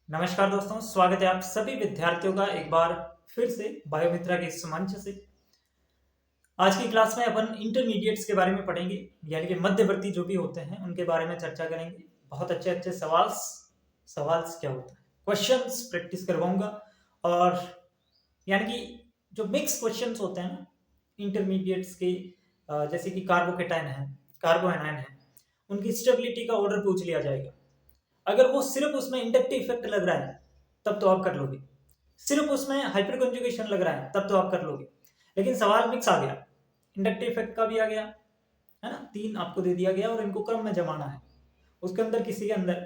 नमस्कार दोस्तों, स्वागत है आप सभी विद्यार्थियों का एक बार फिर से बायोमित्रा के इस मंच से। आज की क्लास में अपन इंटरमीडिएट्स के बारे में पढ़ेंगे, यानी कि मध्यवर्ती जो भी होते हैं उनके बारे में चर्चा करेंगे। बहुत अच्छे अच्छे सवाल क्या होता है, क्वेश्चंस प्रैक्टिस करवाऊंगा। और यानी कि जो मिक्स क्वेश्चंस होते हैं ना इंटरमीडिएट्स के, जैसे कि कार्बोकेटाइन है, कार्बोएनाइन है, उनकी स्टेबिलिटी का ऑर्डर पूछ लिया जाएगा। अगर वो सिर्फ उसमें इंडक्टिव इफेक्ट लग रहा है तब तो आप कर लोगे, सिर्फ उसमें हाइपर कंजुगेशन लग रहा है तब तो आप कर लोगे। लेकिन सवाल मिक्स आ गया, इंडक्टिव इफेक्ट का भी आ गया है ना, तीन आपको दे दिया गया और इनको क्रम में जमाना है। उसके अंदर किसी के अंदर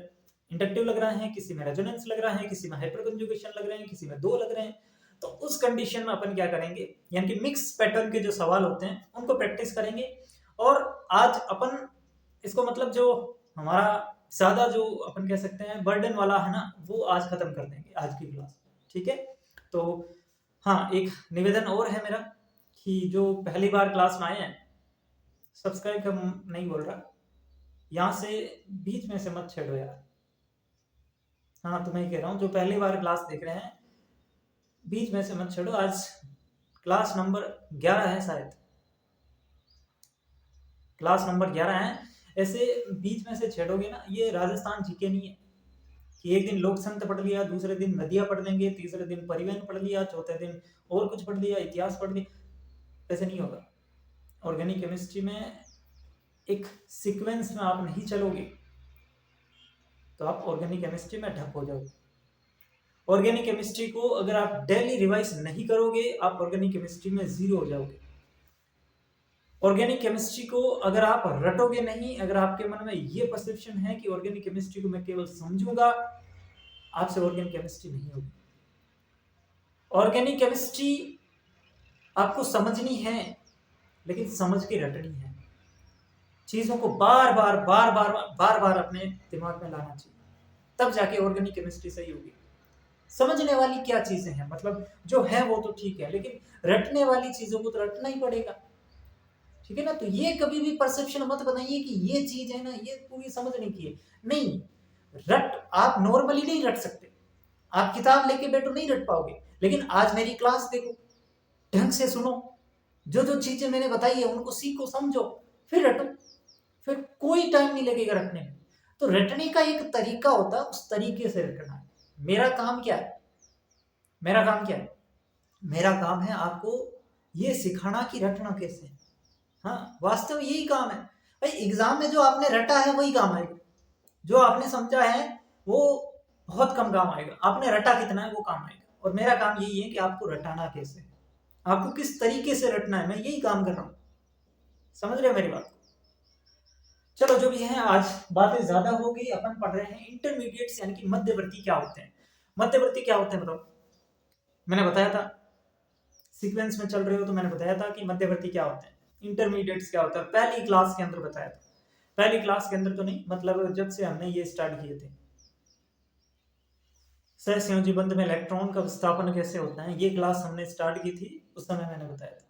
इंडक्टिव लग रहा है, किसी में रेजोनेंस लग रहा है, किसी में हाइपर कंजुगेशन लग रहे हैं, किसी में दो लग रहे हैं। तो उस कंडीशन में अपन क्या करेंगे, यानी कि मिक्स पैटर्न के जो सवाल होते हैं उनको प्रैक्टिस करेंगे। और आज अपन इसको मतलब जो हमारा ज्यादा जो अपन कह सकते हैं बर्डन वाला है ना, वो आज खत्म कर देंगे आज की क्लास। ठीक है, तो हाँ, एक निवेदन और है मेरा कि जो पहली बार क्लास में आए हैं, सब्सक्राइब का नहीं बोल रहा, यहाँ से बीच में से मत छेड़ो यार। हाँ, तो मैं कह रहा हूँ जो पहली बार क्लास देख रहे हैं बीच में से मत छेड़ो। आज क्लास नंबर 11 है, शायद क्लास नंबर 11 है। ऐसे बीच में से छेड़ोगे ना, ये राजस्थान जीके नहीं है कि एक दिन लोक संत पढ़ लिया, दूसरे दिन नदियां पढ़ लेंगे, तीसरे दिन परिवहन पढ़ लिया, चौथे दिन और कुछ पढ़ लिया, इतिहास पढ़ लिया। ऐसे नहीं होगा। ऑर्गेनिक केमिस्ट्री में एक सीक्वेंस में आप नहीं चलोगे तो आप ऑर्गेनिक केमिस्ट्री में ठप हो जाओगे। ऑर्गेनिक केमिस्ट्री को अगर आप डेली रिवाइज नहीं करोगे, आप ऑर्गेनिक केमिस्ट्री में जीरो हो जाओगे। ऑर्गेनिक केमिस्ट्री को अगर आप रटोगे नहीं, अगर आपके मन में ये परसेप्शन है कि ऑर्गेनिक केमिस्ट्री को मैं केवल समझूंगा, आपसे ऑर्गेनिक केमिस्ट्री नहीं होगी। ऑर्गेनिक केमिस्ट्री आपको समझनी है, लेकिन समझ के रटनी है। चीजों को बार बार बार बार बार बार अपने दिमाग में लाना चाहिए, तब जाके ऑर्गेनिक केमिस्ट्री सही होगी। समझने वाली क्या चीजें हैं, मतलब जो है वो तो ठीक है, लेकिन रटने वाली चीजों को तो रटना ही पड़ेगा। ठीक है ना, तो ये कभी भी परसेप्शन मत बनाइए कि ये चीज है ना, ये पूरी समझने की है। नहीं, रट आप नॉर्मली नहीं रट सकते, आप किताब लेके बैठो नहीं रट पाओगे। लेकिन आज मेरी क्लास देखो, ढंग से सुनो, जो जो चीजें मैंने बताई है उनको सीखो, समझो, फिर रटो। फिर कोई टाइम नहीं लगेगा रटने में। तो रटने का एक तरीका होता है, उस तरीके से रटना है। मेरा काम क्या है, मेरा काम क्या है, मेरा काम है आपको ये सिखाना कि रटना कैसे है। हाँ, वास्तव यही काम है भाई। एग्जाम में जो आपने रटा है वही काम आएगा, जो आपने समझा है वो बहुत कम काम आएगा। आपने रटा कितना है वो काम आएगा। और मेरा काम यही है कि आपको रटाना कैसे है, आपको किस तरीके से रटना है, मैं यही काम कर रहा हूँ। समझ रहे हो मेरी बात? चलो जो भी है, आज बातें ज्यादा हो गई। अपन पढ़ रहे हैं इंटरमीडिएट्स, यानी कि मध्यवर्ती क्या होते हैं। मध्यवर्ती क्या होते हैं बताओ? मैंने बताया था, सीक्वेंस में चल रहे हो तो मैंने बताया था कि मध्यवर्ती क्या होते हैं, इंटरमीडिएट्स क्या होता है। पहली क्लास के अंदर बताया था, पहली क्लास के अंदर तो नहीं, मतलब जब से हमने ये स्टार्ट किए थे, सहसंयोजी बंध में इलेक्ट्रॉन का विस्थापन कैसे होता है, ये क्लास हमने स्टार्ट की थी। उस समय मैंने बताया था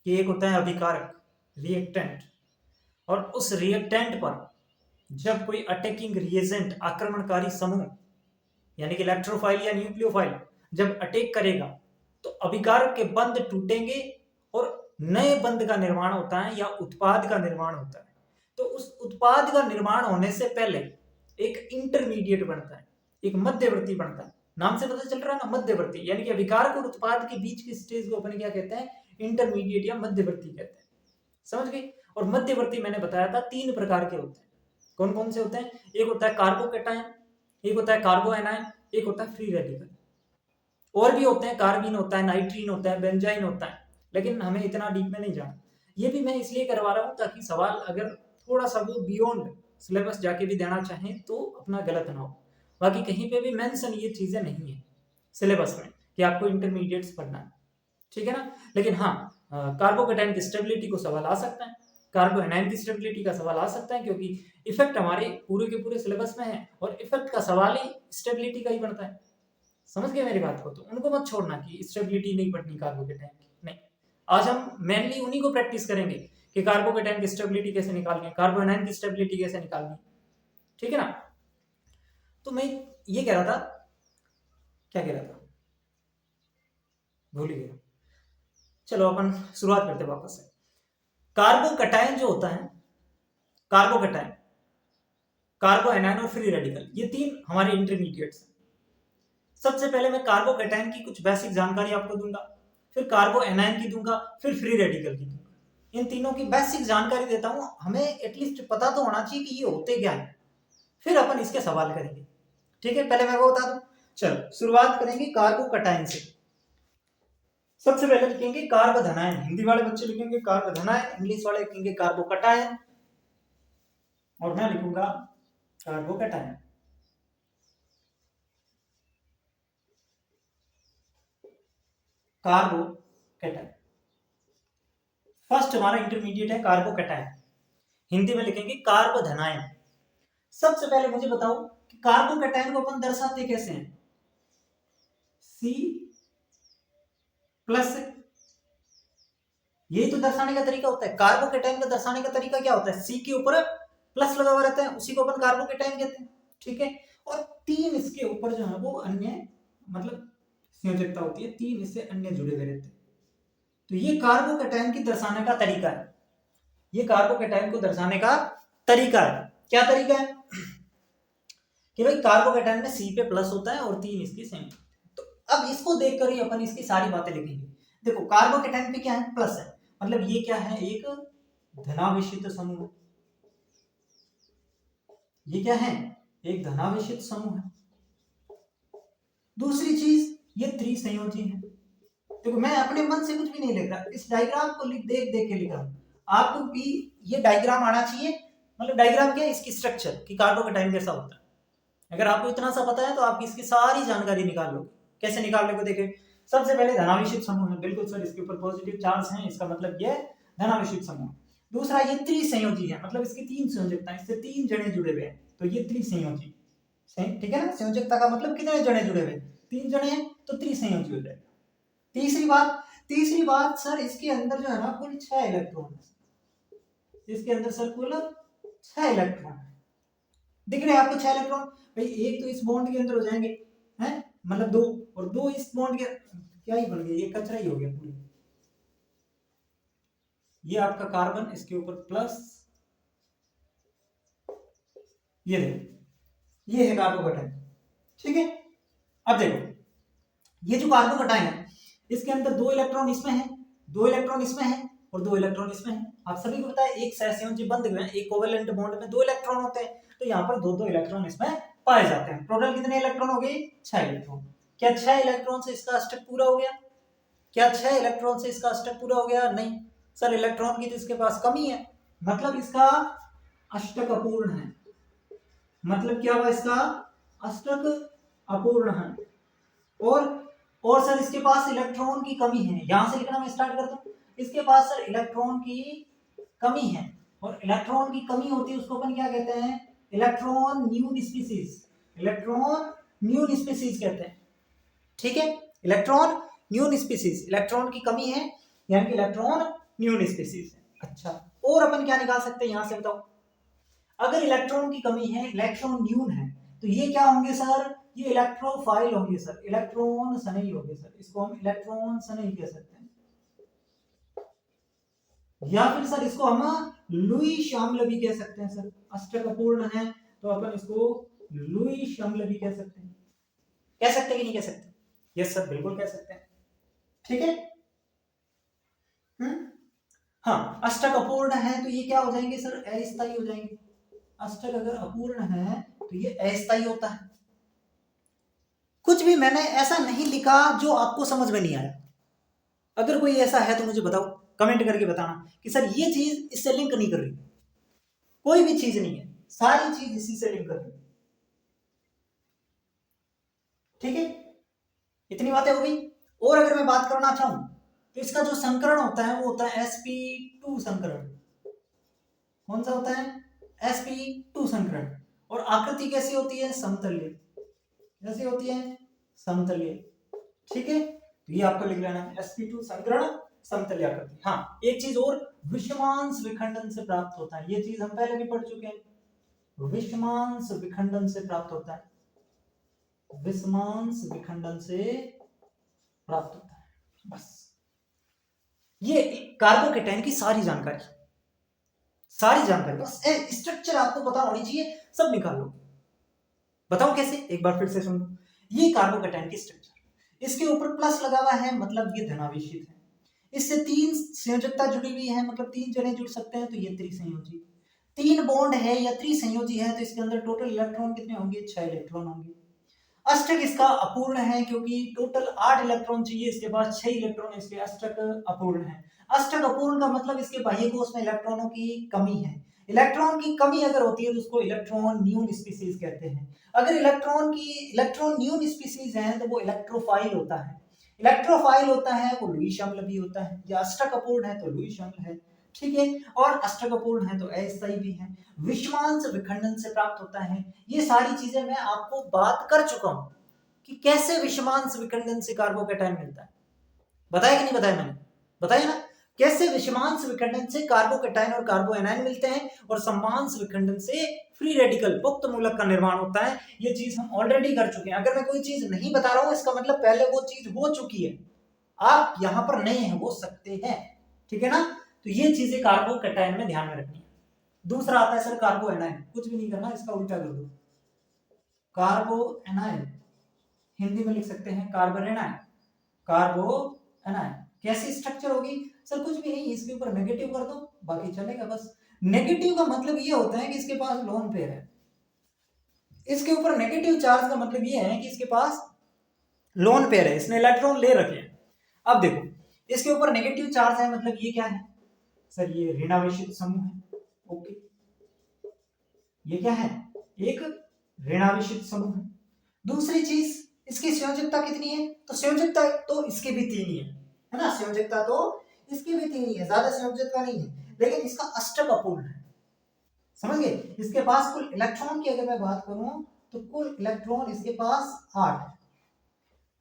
कि एक होता है अभिकारक, रिएक्टेंट, और उस रिएक्टेंट पर जब कोई अटैकिंग रिएजेंट, आक्रमणकारी समूह, यानी कि इलेक्ट्रोफाइल या न्यूक्लियोफाइल जब अटैक करेगा तो अभिकारक के बंध टूटेंगे और नए बंध का निर्माण होता है या उत्पाद का निर्माण होता है। तो उस उत्पाद का निर्माण होने से पहले एक इंटरमीडिएट बनता है, एक मध्यवर्ती बनता है। नाम से पता चल रहा है ना, मध्यवर्ती, यानी कि अभिकारक और उत्पाद के बीच की स्टेज को अपन क्या कहते हैं, इंटरमीडिएट या मध्यवर्ती कहते हैं। समझ गए? और मध्यवर्ती मैंने बताया था तीन प्रकार के होते हैं। कौन कौन से होते हैं? एक होता है कार्बोकेटायन, एक होता है कार्बोएनायन, एक होता है फ्री रेडिकल। और भी होते हैं, कार्बिन होता है, नाइट्रीन होता है, बेंजाइन होता है, लेकिन हमें इतना डीप में नहीं जाना। ये भी मैं इसलिए करवा रहा हूँ ताकि सवाल अगर थोड़ा सा वो बियॉन्ड सिलेबस जाके भी देना चाहें तो अपना गलत ना हो। बाकी कहीं पे भी मेंशन ये चीजें नहीं है सिलेबस में कि आपको इंटरमीडिएट्स पढ़ना है, ठीक है ना। लेकिन हाँ, कार्बोकेटाइन की स्टेबिलिटी को सवाल आ सकता है, कार्बोएनाइन की स्टेबिलिटी का सवाल आ सकता है, क्योंकि इफेक्ट हमारे पूरे के पूरे सिलेबस में है और इफेक्ट का सवाल ही स्टेबिलिटी का ही बनता है। समझ गए मेरी बात को? तो उनको मत छोड़ना कि स्टेबिलिटी नहीं पढ़नी कार्बोकेटाइन की, नहीं। आज हम मेनली उन्हीं को प्रैक्टिस करेंगे कि कार्बोकेटाइन की स्टेबिलिटी कैसे निकालनी है, कार्बोएनाइन की स्टेबिलिटी कैसे निकालनी है, ठीक है ना। तो मैं ये कह रहा था, क्या कह रहा था, भूल ही गया। चलो अपन शुरुआत करते वापस से। कार्बोकटायन जो होता है, कार्बोकटायन, कार्बोएनायन और फ्री रेडिकल, ये तीन हमारे इंटरमीडिएट्स हैं। सबसे पहले मैं कार्बोकैटायन की कुछ बेसिक जानकारी आपको दूंगा, फिर कार्बोएनायन की दूंगा, फिर फ्री रेडिकल की दूंगा। इन तीनों की बेसिक जानकारी देता हूं, हमें एटलीस्ट पता तो होना चाहिए कि ये होते क्या है, फिर अपन इसके सवाल करेंगे। ठीक है, पहले मैं वो बता दूं। चलो शुरुआत करेंगे कार्बोकैटायन से। सबसे पहले लिखेंगे कार्बोधनायन, हिंदी वाले बच्चे लिखेंगे कार्बोधनायन, इंग्लिश वाले लिखेंगे कार्बोकैटायन, और मैं लिखूंगा कार्बोकैटायन। कार्बोकैटायन फर्स्ट हमारा इंटरमीडिएट है कार्बोकैटायन, हिंदी में लिखेंगे कार्बोधनायन। सबसे पहले मुझे बताओ कि कार्बोकैटायन को अपन दर्शाते कैसे हैं? C प्लस, यही तो दर्शाने का तरीका होता है। कार्बोकैटायन का दर्शाने का तरीका क्या होता है? C के ऊपर प्लस लगा हुआ रहता है, उसी को अपन कार्बोकैटायन कहते हैं। ठीक है, और तीन इसके ऊपर जो है वो अन्य मतलब संयोजकता होती है, तीन इससे अन्य जुड़े हुए रहते हैं। तो ये कार्बोकैटायन की दर्शाने का तरीका है, ये कार्बोकैटायन को दर्शाने का तरीका है। क्या तरीका है कि भाई कार्बोकैटायन में C पे प्लस होता है और तीन इसकी सेम। तो अब इसको देखकर ही अपन इसकी सारी बातें लिखेंगे। देखो कार्बोकैटायन पे क्या है? प्लस है, मतलब ये क्या है? एक धनावेशित समूह। ये क्या है? एक धनावेशित समूह है। दूसरी चीज ये त्रिसंयोजी है। देखो मैं अपने मन से कुछ भी नहीं लिख रहा, इस डायग्राम को देख देख के लिख रहा हूं। आपको भी ये डायग्राम आना चाहिए, मतलब डायग्राम क्या है? इसकी स्ट्रक्चर कि कार्बोकैटायन कैसा होता है। अगर आपको इतना सा पता है तो आप इसकी सारी जानकारी निकाल लोगे। कैसे निकालने को देखें, सबसे पहले धनावेशित समूह है, बिल्कुल सर इसके ऊपर पॉजिटिव चार्ज है, इसका मतलब ये धनावेशित समूह। दूसरा ये त्रिसंयोजी है, मतलब इसकी तीन संयोजकता, इससे तीन जड़ें जुड़े हुए हैं, तो ये त्रिसंयोजी। ठीक है ना, संयोजकता का मतलब कितने जड़ें जुड़े हुए? तीन जड़ें हैं तो त्रिसंयोजी हो जाएगा। तीसरी बात सर इसके अंदर जो है ना कुल 6 इलेक्ट्रॉन है। इसके अंदर सर कुल 6 इलेक्ट्रॉन है। दिख रहे हैं आपको 6 इलेक्ट्रॉन? भाई एक तो इस बॉन्ड के अंदर हो जाएंगे, हैं मतलब दो, और दो इस बॉन्ड के, क्या ही बन गया, ये कचरा ही हो गया पूरी। ये आपका कार्बन, इसके ऊपर प्लस, ये देखो ये है कार्बोकैटायन। ठीक है, अब देखो ये जो कार्बोकैटायन है इसके अंदर दो इलेक्ट्रॉन इसमें है, दो इलेक्ट्रॉन इसमें है और दो इलेक्ट्रॉन इसमें है। आप सभी को पता है एक सहसंयोजी बंध में एक कोवेलेंट बॉन्ड में दो इलेक्ट्रॉन होते हैं, तो यहाँ पर दो दो इलेक्ट्रॉन इसमें पाए जाते हैं। टोटल कितने इलेक्ट्रॉन हो गए? 6 इलेक्ट्रॉन। क्या 6 इलेक्ट्रॉन से इसका अष्टक पूरा हो गया? क्या 6 इलेक्ट्रॉन से इसका अष्टक पूरा हो गया? नहीं सर, इलेक्ट्रॉन की तो इसके पास कमी है, मतलब इसका अष्टक अपूर्ण है। मतलब क्या हुआ? इसका अष्टक अपूर्ण है। और सर इसके पास इलेक्ट्रॉन की कमी है। यहां से लिखना मैं स्टार्ट कर दूं, इसके पास सर इलेक्ट्रॉन की कमी है, और इलेक्ट्रॉन की कमी होती है उसको अपन क्या कहते हैं? इलेक्ट्रॉन न्यून स्पीसीज, इलेक्ट्रॉन न्यून स्पीसीज कहते हैं। ठीक है, इलेक्ट्रॉन न्यून स्पीसीज, इलेक्ट्रॉन की कमी है यानी कि इलेक्ट्रॉन न्यून स्पीसीज है। अच्छा, और अपन क्या निकाल सकते हैं यहां से बताओ? अगर इलेक्ट्रॉन की कमी है, इलेक्ट्रॉन न्यून है, तो ये क्या होंगे सर? ये इलेक्ट्रोफाइल होंगे सर, इलेक्ट्रॉन स्नेही होंगे सर, इसको हम इलेक्ट्रॉन स्नेही कह सकते हैं। या फिर सर इसको हम लुईस अम्ल भी कह सकते हैं सर, अष्टक अपूर्ण है तो अपन इसको लुईस अम्ल भी कह सकते हैं। कह सकते हैं कि नहीं कह सकते? यस सर, बिल्कुल कह सकते हैं। ठीक है, हाँ, अष्टक अपूर्ण है तो ये क्या हो जाएंगे सर? अस्थायी हो जाएंगे। अष्टक अगर अपूर्ण है तो ये अस्थायी होता है। कुछ भी मैंने ऐसा नहीं लिखा जो आपको समझ में नहीं आया। अगर कोई ऐसा है तो मुझे बताओ, कमेंट करके बताना कि सर ये चीज इससे लिंक नहीं कर रही। कोई भी चीज नहीं है, सारी चीज इसी से लिंक कर रही। ठीक है, इतनी बातें हो गई। और अगर मैं बात करना चाहूं तो इसका जो संकरण होता है वो होता है sp2 संकरण। कौन सा होता है? sp2 संकरण। और आकृति कैसी होती है? समतलीय। कैसी होती है? समतलीय। ठीक है, तो ये आपको लिख लेना है, sp2 संकरण समतलीय आकृति। हाँ, एक चीज और, विषमांश विखंडन से प्राप्त होता है। ये चीज हम पहले भी पढ़ चुके हैं, विषमांश विखंडन से प्राप्त होता है। विषमांश विखंडन से प्राप्त होता है। बस ये कार्बोकेटाइन की सारी जानकारी बस स्ट्रक्चर आपको पता होनी चाहिए, सब निकाल लो। बताओ कैसे, एक बार फिर से सुनो। ये कार्बोकेटाइन की स्ट्रक्चर, इसके ऊपर प्लस लगा हुआ है मतलब ये धनावेशित है। इससे 3 संयोजकता जुड़ी हुई है मतलब 3 जने जुड़ सकते हैं तो ये त्रिसंयोजी। 3 बॉन्ड है या त्रिसंयोजी है तो इसके अंदर टोटल इलेक्ट्रॉन कितने होंगे, 6 इलेक्ट्रॉन होंगे। अष्टक इसका अपूर्ण है क्योंकि टोटल 8 इलेक्ट्रॉन चाहिए, इसके पास 6 इलेक्ट्रॉन, इसलिए अष्टक अपूर्ण है। अष्टक अपूर्ण का मतलब इसके बाह्य कोश में इलेक्ट्रॉनों की कमी है। इलेक्ट्रॉन की कमी अगर होती है तो उसको इलेक्ट्रॉन न्यून स्पीसीज कहते हैं। अगर इलेक्ट्रॉन न्यून स्पीसीज है तो वो इलेक्ट्रोफाइल होता है। इलेक्ट्रोफाइल होता है वो लुईस अम्ल भी होता है, या अष्टक अपूर्ण है तो लुईस अम्ल है, ठीक है। और अष्टक अपूर्ण है तो अस्थायी भी है। विषमांश विखंडन से प्राप्त होता है। ये सारी चीजें मैं आपको बात कर चुका हूं कि कैसे विषमांश विखंडन से कार्बोकेटाइन मिलता है। बताया कि नहीं बताया मैंने, बताया ना, कैसे विषमांश विखंडन से कार्बोकेटाइन और कार्बोएनाइन मिलते हैं और सम्मांश विखंडन से फ्री रेडिकल मुक्त मूलक का निर्माण होता है। ये चीज हम ऑलरेडी कर चुके हैं। अगर मैं कोई चीज नहीं बता रहा हूं इसका मतलब पहले वो चीज हो चुकी है, आप यहां पर नए हैं, हो सकते हैं, ठीक है ना। तो ये चीजें कार्बोकेटाइन में ध्यान में रखनी है। दूसरा आता है सर कार्बोएनाइन, कुछ भी नहीं करना, इसका उल्टा कर दो। कार्बोएनाइन हिंदी में लिख सकते हैं कार्बोरेनाइन, कार्बोएनाइन कैसी स्ट्रक्चर होगी सर, कुछ भी नहीं, इसके ऊपर नेगेटिव कर दो बाकी चलेगा। बस नेगेटिव का मतलब ये होता है कि इसके पास लोन पेयर है। इसके ऊपर नेगेटिव चार्ज का मतलब ये है कि इसके पास लोन पेयर है, इसने इलेक्ट्रॉन ले रखे हैं। अब देखो इसके ऊपर नेगेटिव चार्ज है मतलब ये क्या है सर, ये ऋणावेशित समूह है। ओके, ये क्या है, एक ऋणावेशित समूह है। दूसरी चीज इसकी संयोजकता कितनी है, तो संयोजकता तो इसकी भी 3 ही है ना, संयोजकता तो इसकी भी 3 ही है, ज्यादा संयोजकता नहीं है, लेकिन इसका अष्टक अपूर्ण है, समझ गए। इसके पास कुल इलेक्ट्रॉन की अगर मैं बात करूं तो कुल इलेक्ट्रॉन इसके पास 8 है।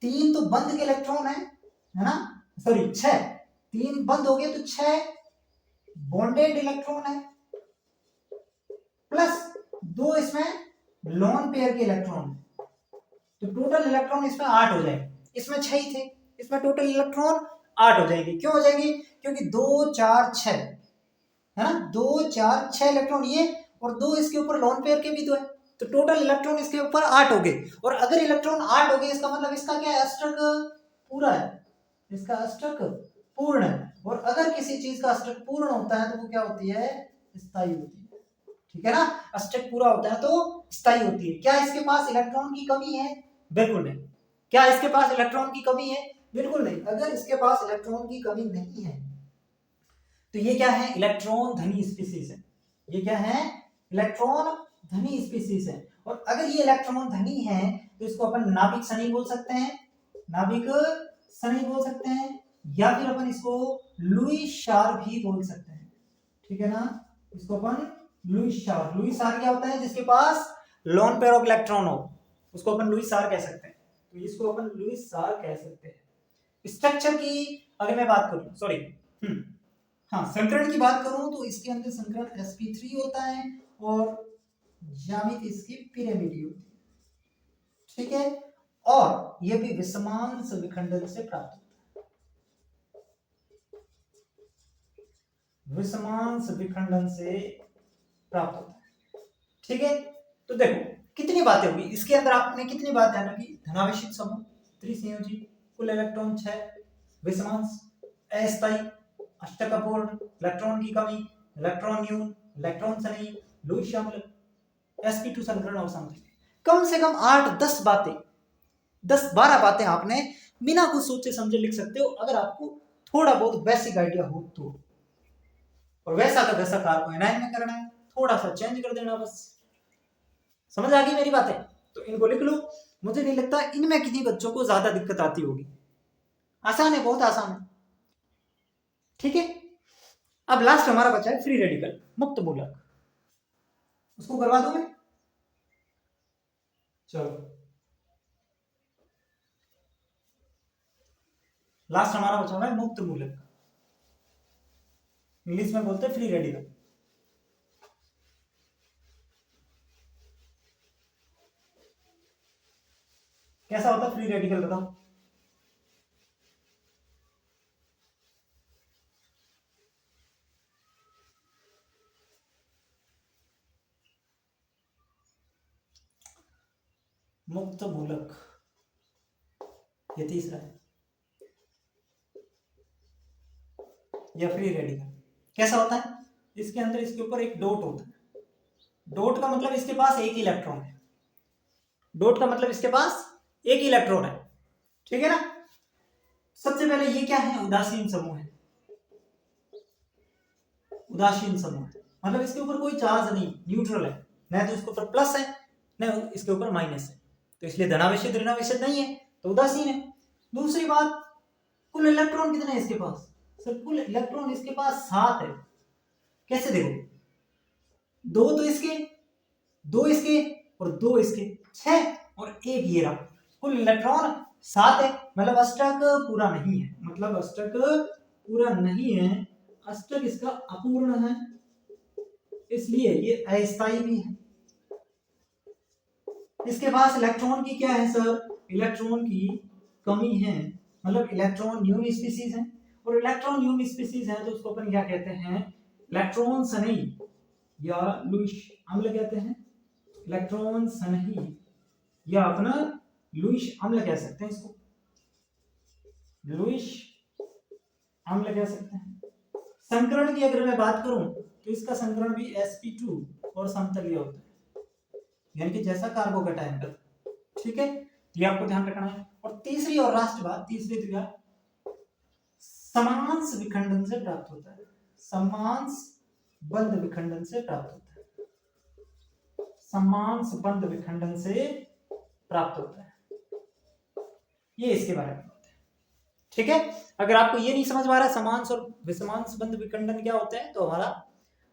3 तो बंद के इलेक्ट्रॉन है ना, सॉरी 6, 3 बंद हो गए तो 6 बॉन्डेड इलेक्ट्रॉन है, प्लस 2 इसमें लोन पेयर के इलेक्ट्रॉन, तो टोटल इलेक्ट्रॉन इसमें 8 हो जाएंगे। इसमें 6 ही थे, इसमें टोटल इलेक्ट्रॉन 8 हो जाएंगे। क्यों हो जाएंगे, क्योंकि 2 4 6 है ना, 2 4 6 इलेक्ट्रॉन ये, और 2 इसके ऊपर लोन पेयर के भी 2 है, तो टोटल इलेक्ट्रॉन इसके ऊपर 8 हो गए। और अगर इलेक्ट्रॉन 8 हो गए इसका मतलब इसका क्या है, अष्टक पूरा है, इसका अष्टक पूर्ण है। और अगर किसी चीज का अष्टक पूर्ण होता है तो वो क्या होती है, स्थायी होती है, ठीक है ना। अष्टक पूरा होता है तो स्थायी होती है। क्या इसके पास इलेक्ट्रॉन की कमी है, बिल्कुल नहीं। क्या इसके पास इलेक्ट्रॉन की कमी है, बिल्कुल नहीं। अगर इसके पास इलेक्ट्रॉन की कमी नहीं है तो ये क्या है, इलेक्ट्रॉन धनी स्पीसीज है। ये क्या है, इलेक्ट्रॉन धनी स्पीसीज है। और अगर ये इलेक्ट्रॉन धनी है तो इसको अपन नाभिक सनी बोल सकते हैं, नाभिक सनी बोल सकते हैं, या फिर अपन इसको लुईस स्टार भी बोल सकते हैं, ठीक है ना। इसको अपन लुईस स्टार, लुईस स्टार क्या होता है, जिसके पास लोन पेयर ऑफ इलेक्ट्रॉन हो उसको अपन लुईस स्टार कह सकते हैं। तो इसको अपन लुईस स्टार कह सकते हैं। स्ट्रक्चर की अगर मैं बात करूं, सॉरी हाँ, संकरण की बात करूं तो इसके अंदर संकरण sp3 होता है और ज्यामिति इसकी पिरामिडी होती है, ठीक है। और यह भी विषमांश विखंडन से प्राप्त होता है, विषमांश विखंडन से प्राप्त होता है, ठीक है। तो देखो कितनी बातें होगी इसके अंदर, आपने कितनी बात ध्यान रखी, धनावेशित समूह, त्रिसंयोजी, कुल इलेक्ट्रॉन 6, विषमांश, अस्थायी, अष्टक अपूर्ण, इलेक्ट्रॉन की कमी, इलेक्ट्रॉन न्यून, इलेक्ट्रॉन सनी, लुईस अम्ल, sp2 संकरण और समथिंग। कम से कम 8-10 बातें, 10-12 बातें आपने बिना कुछ सोचे समझे लिख सकते हो अगर आपको थोड़ा बहुत बेसिक आइडिया हो तो। और वैसा का वैसा कार्बोएनाइन में करना है, थोड़ा सा चेंज कर देना बस। समझ आ गई मेरी बातें, तो इनको लिख लो। मुझे नहीं लगता इनमें किसी बच्चों को ज्यादा दिक्कत आती होगी, आसान है, बहुत आसान है, ठीक है। अब लास्ट हमारा बचा है फ्री रेडिकल, मुक्त मूलक, उसको करवा दूं मैं, चलो लास्ट हमारा बचा हुआ है मुक्त मूलक, इंग्लिश में बोलते हैं फ्री रेडिकल। कैसा होता है फ्री रेडिकल, बताओ। मुक्त मूलक, ये तीसरा है, या फ्री रेडिकल। कैसा होता है, इसके अंदर इसके ऊपर एक डॉट होता है। डॉट का मतलब इसके पास एक इलेक्ट्रॉन है। डॉट का मतलब इसके पास एक इलेक्ट्रॉन है, ठीक है ना। सबसे पहले ये क्या है, उदासीन समूह है। उदासीन समूह है मतलब इसके ऊपर कोई चार्ज नहीं, न्यूट्रल है, न तो इसके ऊपर प्लस है न इसके ऊपर माइनस है, तो इसलिए धनावेशित ऋणावेशित नहीं है, तो उदासीन है। दूसरी बात, कुल इलेक्ट्रॉन कितने हैं इसके पास, सर कुल इलेक्ट्रॉन इसके पास 7 है। कैसे देखो, दो तो इसके, दो इसके और दो इसके, 6 और एक ये रहा, कुल इलेक्ट्रॉन 7 है। मतलब अष्टक पूरा नहीं है, मतलब अष्टक पूरा नहीं है, अष्टक इसका अपूर्ण है, इसलिए ये अस्थायी भी है। इसके पास इलेक्ट्रॉन की क्या है सर, इलेक्ट्रॉन की कमी है, मतलब इलेक्ट्रॉन न्यून स्पीसीज है, और इलेक्ट्रॉन न्यून स्पीसीज है तो उसको अपन क्या कहते हैं, इलेक्ट्रॉन सनई या लुईस अम्ल कहते हैं। इलेक्ट्रॉन सनही या अपना लुईस अम्ल कह सकते हैं इसको, लुईस अम्ल कह सकते हैं। संकरण की अगर मैं बात करूं तो इसका संकरण भी sp2 और समतलीय होता है, यानी कि जैसा कार्बोकेटायन का, ठीक है, ये आपको ध्यान रखना है। और तीसरी और लास्ट बात, तीसरी तो क्या, समांश विखंडन से प्राप्त होता है, समांश बंध विखंडन से प्राप्त होता है, समांश बंध विखंडन से प्राप्त होता है, ये इसके बारे में, ठीक है। अगर आपको ये नहीं समझ में आ रहा समांश और विषमांश बंध विखंडन क्या होता है, तो हमारा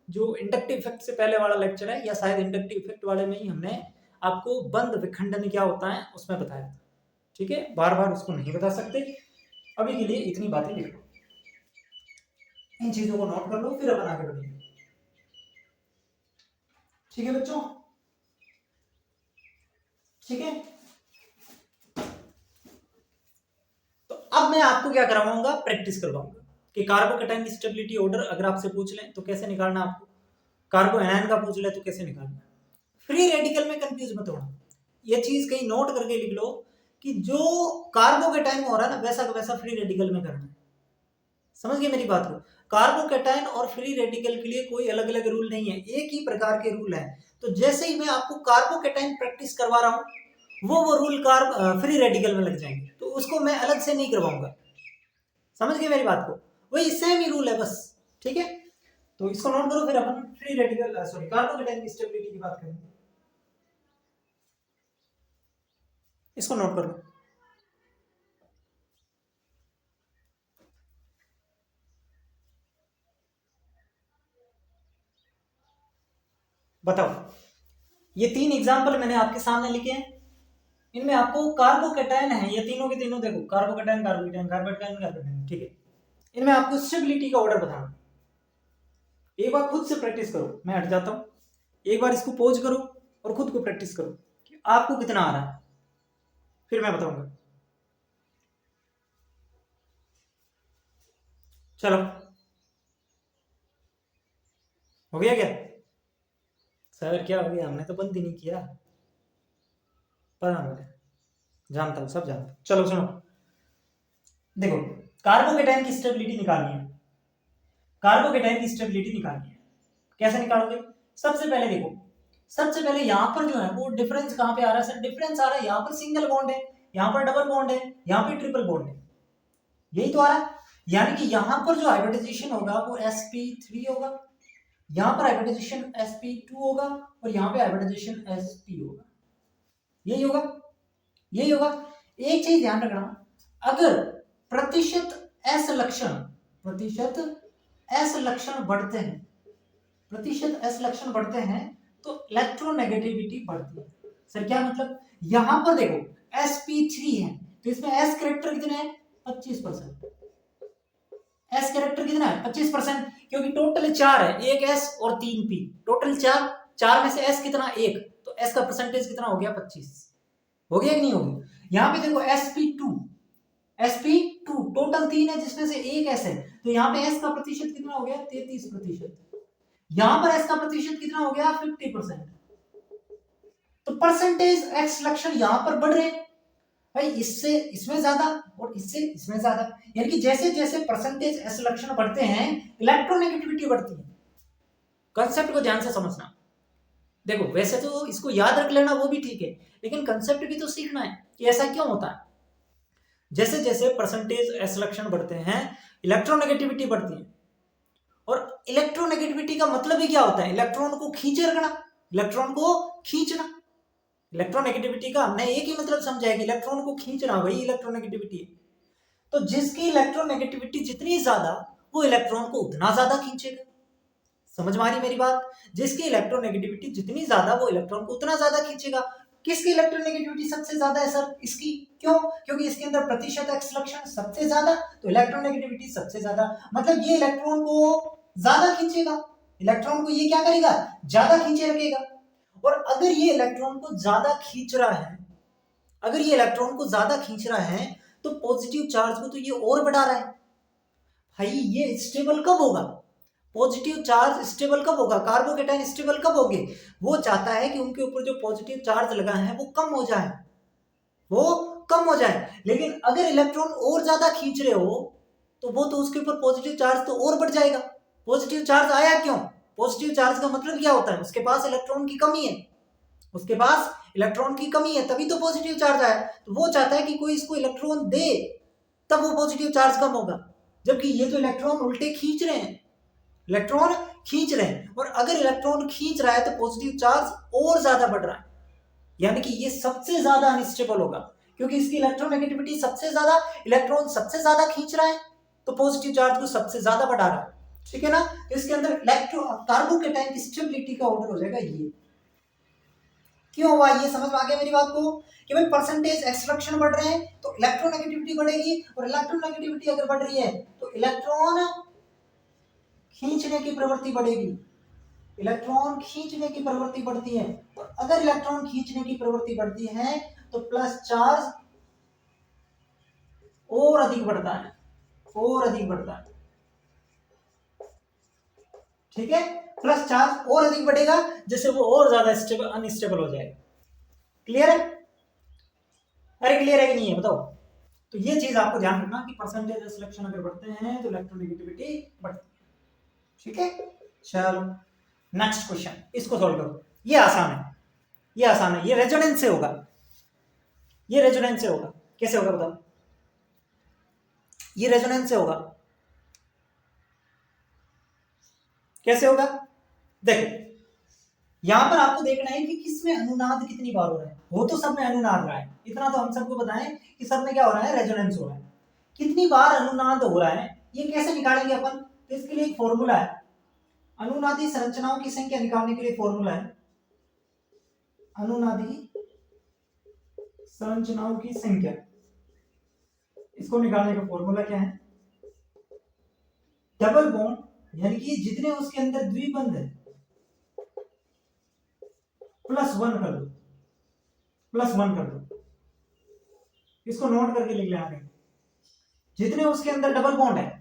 जो इंडक्टिव इफेक्ट से पहले वाला लेक्चर है, या शायद इंडक्टिव इफेक्ट वाले में ही हमने आपको बंध विखंडन क्या होता है उसमें बताया था, ठीक है। बार बार उसको नहीं बता सकते, अभी के लिए इतनी बातें लिख लो, इन चीजों को नोट कर लो, फिर अपन आगे बढ़ेंगे, ठीक है बच्चों, ठीक है। तो अब मैं आपको क्या करवाऊंगा, प्रैक्टिस करवाऊंगा कि कार्बोकेटाइन स्टेबिलिटी ऑर्डर अगर आपसे पूछ लें तो कैसे निकालना, आपको कार्बो एनायन का पूछ ले तो कैसे निकालना। फ्री रेडिकल में कंफ्यूज मत होना, ये चीज कहीं नोट करके लिख लो कि जो कार्बोकेटाइन में हो रहा है ना वैसा का वैसा फ्री रेडिकल में करना है। समझ गए मेरी बात को, कार्बोकेटाइन और फ्री रेडिकल के लिए कोई अलग अलग रूल नहीं है, एक ही प्रकार के रूल है। तो जैसे ही मैं आपको कार्बोकेटाइन प्रैक्टिस करवा रहा हूं वो रूल फ्री रेडिकल में लग जाएंगे, तो उसको मैं अलग से नहीं करवाऊंगा। समझ गए मेरी बात को, वही सेम ही रूल है बस, ठीक है। तो इसको नोट करो, फिर अपन फ्री रेडिकल सॉरी कार्बोकेटाइन की स्टेबिलिटी की बात करेंगे, इसको नोट कर लो। बताओ, ये 3 एग्जांपल मैंने आपके सामने लिखे हैं, इनमें आपको कार्बोकेटाइन है, ये तीनों के तीनों देखो, कार्बोकेटाइन कार्बोकेटाइन कार्बोकेटाइन कार्बोकेटाइन, ठीक है। इनमें आपको स्टेबिलिटी का ऑर्डर बताना, एक बार खुद से प्रैक्टिस करो, मैं हट जाता हूं, एक बार इसको पॉज करो और खुद को प्रैक्टिस करो कि आपको कितना आ रहा है, फिर मैं बताऊंगा। चलो, हो गया क्या सर, क्या हो गया, हमने तो बंद ही नहीं किया, पता मुझे, जानता हूं, सब जानता हूं। चलो सुनो, देखो कार्बोकेटाइन की स्टेबिलिटी निकालनी है, कार्बोकेटाइन की स्टेबिलिटी निकालनी है, कैसे निकालोगे। सबसे पहले देखो, सबसे पहले यहां पर जो है वो डिफरेंस कहां पे आ रहा है सर, डिफरेंस आ रहा है यहां पर सिंगल बॉन्ड है, यहां पर डबल बॉन्ड है, यहां पे ट्रिपल बॉन्ड है, यही तो आ रहा है। यानी कि यहां पर जो हाइब्रिडाइजेशन होगा वो sp3 होगा, यहां पर हाइब्रिडाइजेशन sp2 होगा, और यहां पे हाइब्रिडाइजेशन sp होगा, यही होगा, यही होगा। एक चीज ध्यान रखना, अगर प्रतिशत s लक्षण, प्रतिशत s लक्षण बढ़ते हैं, प्रतिशत s लक्षण बढ़ते हैं तो इलेक्ट्रोनेगेटिविटी बढ़ती है। सर क्या मतलब, यहां पर देखो sp3 है तो इसमें s कैरेक्टर कितने हैं, 25%, s कैरेक्टर कितना है 25%, क्योंकि टोटल 4 है, एक s और 3 p, टोटल 4 में से s कितना 1, तो s का परसेंटेज कितना हो गया 25, हो गया कि नहीं हो गया। यहाँ पे देखो sp2 टोटल 3 है जिसमें से एक s है, तो यहाँ पे s का प्रतिशत कितना हो गया 33%, यहाँ पर s का प्रतिशत कितना हो गया 50%। तो परसेंटेज एक्स लक्षण यहाँ पर बढ़ रहे हैं भाई, इससे इसमें ज्यादा और इससे इसमें ज्यादा, यानी कि जैसे जैसे परसेंटेज एस लक्षण बढ़ते हैं इलेक्ट्रोनेगेटिविटी बढ़ती है। कंसेप्ट को ध्यान से समझना। देखो वैसे तो इसको याद रख लेना वो भी ठीक है, लेकिन कंसेप्ट भी तो सीखना है कि ऐसा क्यों होता है। जैसे जैसे परसेंटेज एस लक्षण बढ़ते हैं इलेक्ट्रोनेगेटिविटी बढ़ती है, और इलेक्ट्रोनेगेटिविटी का मतलब ही क्या होता है, इलेक्ट्रॉन को खींचे रखना, इलेक्ट्रॉन को खींचना। इलेक्ट्रोनेगेटिविटी का हमने एक ही मतलब समझा है कि इलेक्ट्रॉन को खींचना, वही इलेक्ट्रोनेगेटिविटी है। तो जिसकी इलेक्ट्रोनेगेटिविटी जितनी ज्यादा वो इलेक्ट्रॉन को उतना ज्यादा खींचेगा। समझ में आ रही मेरी बात? जिसकी इलेक्ट्रोनेगेटिविटी जितनी ज्यादा वो इलेक्ट्रॉन को उतना ज्यादा खींचेगा। किसकी इलेक्ट्रोनेगेटिविटी सबसे ज्यादा है सर? इसकी। क्यों? क्योंकि इसके अंदर प्रतिशत एक्स लक्षण सबसे ज्यादा, तो इलेक्ट्रोनेगेटिविटी सबसे ज्यादा, मतलब ये इलेक्ट्रॉन को ज्यादा खींचेगा, इलेक्ट्रॉन को ये क्या करेगा, ज्यादा खींचे रखेगा। और अगर ये इलेक्ट्रॉन को ज्यादा खींच रहा है, अगर ये इलेक्ट्रॉन को ज्यादा खींच रहा है तो पॉजिटिव चार्ज को तो ये और बढ़ा रहा है। भाई ये स्टेबल कब होगा? पॉजिटिव चार्ज स्टेबल कब होगा? कार्बोकेटाइन स्टेबल कब होंगे? वो चाहता है कि उनके ऊपर जो पॉजिटिव चार्ज लगा है वो कम हो जाए, वो कम हो जाए। लेकिन अगर इलेक्ट्रॉन और ज्यादा खींच रहे हो तो वो तो उसके ऊपर पॉजिटिव चार्ज तो और बढ़ जाएगा। पॉजिटिव चार्ज आया क्यों? पॉजिटिव चार्ज का मतलब क्या होता है? उसके पास इलेक्ट्रॉन की कमी है, उसके पास इलेक्ट्रॉन की कमी है, तभी तो पॉजिटिव चार्ज आया। तो वो चाहता है कि कोई इसको इलेक्ट्रॉन दे, तब वो पॉजिटिव चार्ज कम होगा। जबकि ये तो इलेक्ट्रॉन उल्टे खींच रहे हैं, इलेक्ट्रॉन खींच रहे हैं, और अगर इलेक्ट्रॉन खींच रहा है तो पॉजिटिव चार्ज और ज्यादा बढ़ रहा है, यानी कि ये सबसे ज्यादा अनस्टेबल होगा, क्योंकि इसकी इलेक्ट्रोनेगेटिविटी सबसे ज्यादा, इलेक्ट्रॉन सबसे ज्यादा खींच रहा है, तो पॉजिटिव चार्ज को सबसे ज्यादा बढ़ा रहा है। ठीक है ना? तो इसके अंदर कार्बोकेटाइन की स्टेबिलिटी का ऑर्डर हो जाएगा ये। क्यों हुआ ये समझ में आ गया मेरी बात को? कि भाई परसेंटेज एक्सट्रैक्शन बढ़ रहे हैं तो इलेक्ट्रोनेगेटिविटी बढ़ेगी, और इलेक्ट्रोनेगेटिविटी अगर बढ़ रही है तो इलेक्ट्रॉन खींचने की प्रवृत्ति बढ़ेगी, इलेक्ट्रॉन खींचने की प्रवृत्ति बढ़ती है। और अगर इलेक्ट्रॉन खींचने की प्रवृत्ति बढ़ती है तो प्लस चार्ज और अधिक बढ़ता है, और अधिक बढ़ता है। ठीक है? प्लस चार्ज और अधिक बढ़ेगा, जैसे वो और ज्यादा स्टेबल अनस्टेबल हो जाएगा। क्लियर है? अरे क्लियर है कि नहीं है बताओ? तो ये चीज आपको ध्यान रखना कि परसेंटेज सिलेक्शन अगर बढ़ते हैं तो इलेक्ट्रोनेगेटिविटी बढ़ती है। ठीक है? चलो नेक्स्ट क्वेश्चन, इसको सॉल्व करो। ये आसान है, ये आसान है, ये रेजोनेंस से होगा, ये रेजोनेंस से होगा। कैसे होगा बताओ? ये रेजोनेंस से होगा, कैसे होगा? देखो यहां पर आपको देखना है कि किसमें अनुनाद कितनी बार हो रहा है। हो तो सब में अनुनाद रहा है, इतना तो हम सबको बताएं कि सब में क्या हो रहा है, रेजोनेंस हो रहा है। कितनी बार अनुनाद हो रहा है ये कैसे निकालेंगे अपन? तो इसके लिए एक फॉर्मूला है, अनुनादी संरचनाओं की संख्या निकालने के लिए फॉर्मूला है, अनुनादी संरचनाओं की संख्या, इसको निकालने का फॉर्मूला क्या है? डबल बॉन्ड, यानी कि जितने उसके अंदर द्विबंध है +1 कर दो, +1 कर दो, इसको नोट करके लिख लेना। जितने उसके अंदर डबल बॉन्ड है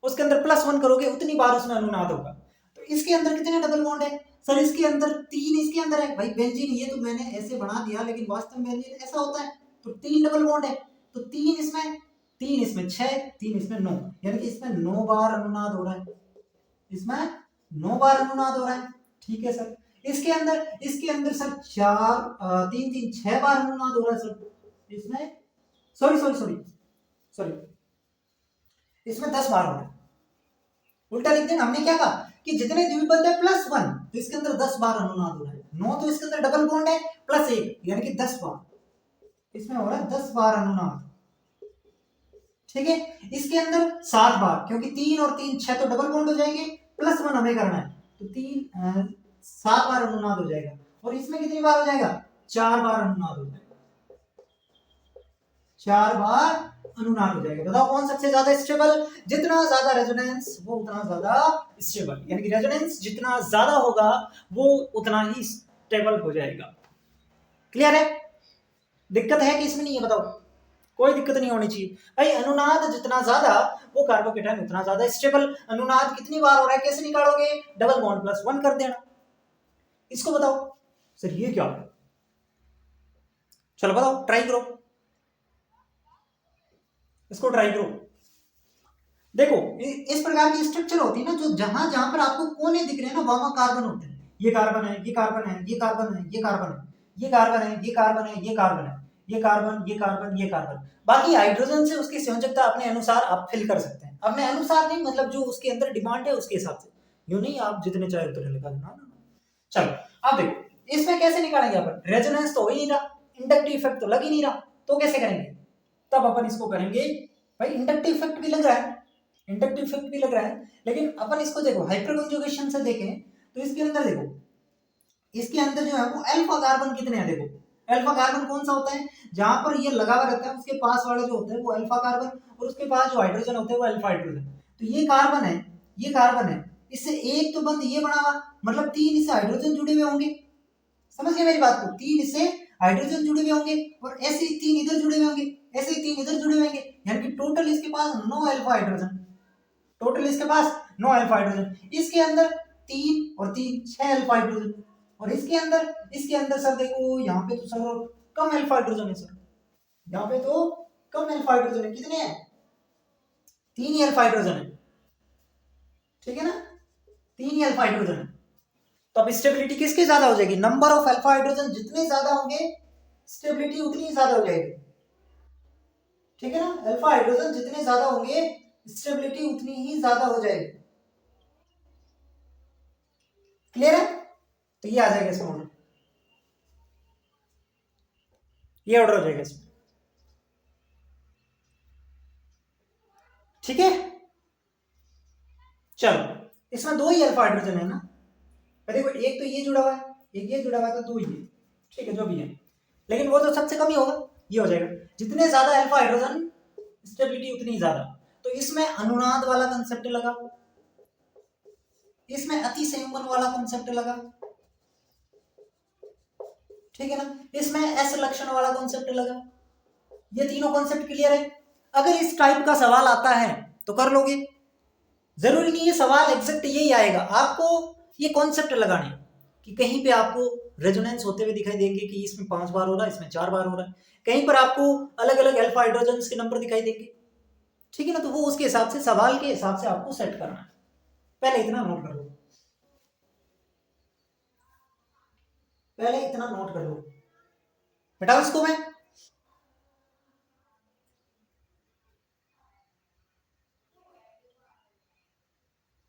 उसके अंदर +1 करोगे उतनी बार उसमें अनुनाद होगा। तो इसके अंदर कितने डबल बॉन्ड है सर? इसके अंदर 3, इसके अंदर है भाई बेंजीन, ये तो मैंने ऐसे बना दिया लेकिन वास्तव में बेंजीन ऐसा होता है। तो 3 डबल बॉन्ड है, तो 3 इसमें 6, 3 इसमें 9, यानी कि इसमें 9 बार अनुनाद हो रहा है, इसमें 9 बार अनुनाद हो रहा है। ठीक है सर। इसके अंदर सर 4 3 3 6 बार अनुनाद हो रहा है सर। इसमें सॉरी इसमें 10 बार हो रहा है। उल्टा लिख देना, हमने क्या कहा कि जितने द्विबंध है +1, तो इसके अंदर 10 बार अनुनाद हो रहा है। 9 तो इसके अंदर डबल बॉन्ड है +1, यानी कि 10 बार इसमें हो रहा है, 10 बार अनुनाद। ठीक है? इसके अंदर 7 बार, क्योंकि 3 और 3 6 तो डबल बॉन्ड हो जाएंगे, +1 हमें करना है, तो 7 बार अनुनाद हो जाएगा। और इसमें कितनी बार हो जाएगा? 4 बार अनुनाद हो जाएगा, 4 बार अनुनाद हो जाएगा। बताओ कौन सबसे ज्यादा स्टेबल? जितना ज्यादा रेजोनेंस वो उतना ज्यादा स्टेबल, यानी कि रेजोनेंस जितना ज्यादा होगा वो उतना ही स्टेबल हो जाएगा। क्लियर है? दिक्कत है कि इसमें नहीं है? बताओ, कोई दिक्कत नहीं होनी चाहिए भाई। अनुनाद जितना ज्यादा वो कार्बोकेटाइन उतना ज्यादा स्टेबल। अनुनाद कितनी बार हो रहा है कैसे निकालोगे? डबल बॉन्ड प्लस 1 कर देना। इसको बताओ सर ये क्या, चलो बताओ, ट्राई करो, इसको ट्राई करो। देखो इस प्रकार की स्ट्रक्चर होती है ना, जो जहां जहां पर आपको कोने दिख रहे हैं ना वहां कार्बन होते हैं। ये कार्बन है, ये कार्बन है, ये कार्बन है, ये कार्बन है, ये कार्बन है, ये कार्बन है, ये कार्बन है, ये कार्बन, ये कार्बन, ये कार्बन। बाकी हाइड्रोजन से उसकी संयोजकता अपने अनुसार आप फिल कर सकते हैं। अपने अनुसार नहीं, मतलब जो उसके अंदर डिमांड है उसके हिसाब से, यूं नहीं आप जितने चाहे उतने निकाल देना। चलो आप देखो इसमें कैसे निकालेंगे अपन। रेजोनेंस तो हो ही नहीं रहा, इंडक्टिव इफेक्ट तो लग ही नहीं रहा, तो कैसे करेंगे? तब अपन इसको करेंगे भाई, इंडक्टिव इफेक्ट भी लग रहा है, इंडक्टिव इफेक्ट भी लग रहा है, लेकिन अपन इसको देखो हाइपर कंजुगेशन से देखें तो इसके अंदर देखो, इसके अंदर जो है वो अल्फा कार्बन कितने हैं? देखो अल्फा कार्बन कौन सा होता है? जहां पर ये लगा हुआ रहता है उसके पास वाला जो होता है वो अल्फा कार्बन, और उसके पास जो हाइड्रोजन होता है वो अल्फा हाइड्रोजन। तो ये कार्बन है, ये कार्बन है, इससे एक तो बंद ये बना हुआ, मतलब 3 इससे हाइड्रोजन जुड़े हुए होंगे। समझ गए मेरी बात को? 3 इससे हाइड्रोजन जुड़े हुए होंगे, और ऐसे ही 3 इधर जुड़े हुए होंगे, ऐसे ही 3 इधर जुड़े हुए होंगे, यानी कि टोटल इसके पास 9 अल्फा हाइड्रोजन, टोटल इसके पास 9 अल्फा हाइड्रोजन। इसके अंदर 3 और 3 6 अल्फा हाइड्रोजन, और इसके अंदर सर देखो यहाँ पे तो सर कम अल्फा हाइड्रोजन है सर, यहाँ पे तो कम अल्फा हाइड्रोजन है। कितने हैं? 3 ही अल्फा हाइड्रोजन है, ठीक है ना, 3 ही अल्फा हाइड्रोजन है। तो अब स्टेबिलिटी किसकी ज्यादा हो जाएगी? नंबर ऑफ अल्फा हाइड्रोजन जितने ज्यादा होंगे स्टेबिलिटी उतनी ही ज्यादा हो जाएगी, ठीक है ना। अल्फा हाइड्रोजन जितने ज्यादा होंगे स्टेबिलिटी उतनी ही ज्यादा हो जाएगी। क्लियर है? तो ये आ जाएगा इसमें ऑर्डर, ये ऑर्डर हो जाएगा इसमें, ठीक है। चलो इसमें 2 ही अल्फा हाइड्रोजन है ना, देखो एक तो ये जुड़ा हुआ है, एक ये जुड़ा हुआ है, तो 2 ही है, ठीक है जो भी है, लेकिन वो तो सबसे कम ही होगा, ये हो जाएगा। जितने ज्यादा अल्फा हाइड्रोजन स्टेबिलिटी उतनी ज्यादा। तो इसमें अनुनाद वाला कंसेप्ट लगा, इसमें अति संयुग्मन वाला कंसेप्ट लगा, ठीक है ना, इसमें एस लक्षण वाला कॉन्सेप्ट लगा। ये तीनों कॉन्सेप्ट क्लियर है? अगर इस टाइप का सवाल आता है तो कर लोगे, जरूरी नहीं है सवाल एग्जैक्ट यही आएगा, आपको ये कॉन्सेप्ट लगाने कि कहीं पे आपको रेजोनेंस होते हुए दिखाई देंगे कि इसमें 5 बार हो रहा है, इसमें 4 बार हो रहा है, कहीं पर आपको अलग अलग अल्फा हाइड्रोजन के नंबर दिखाई देंगे, ठीक है ना। तो वो उसके हिसाब से सवाल के हिसाब से आपको सेट करना है। पहले इतना नोट कर लो, पहले इतना नोट कर लो, हटाओ इसको। मैं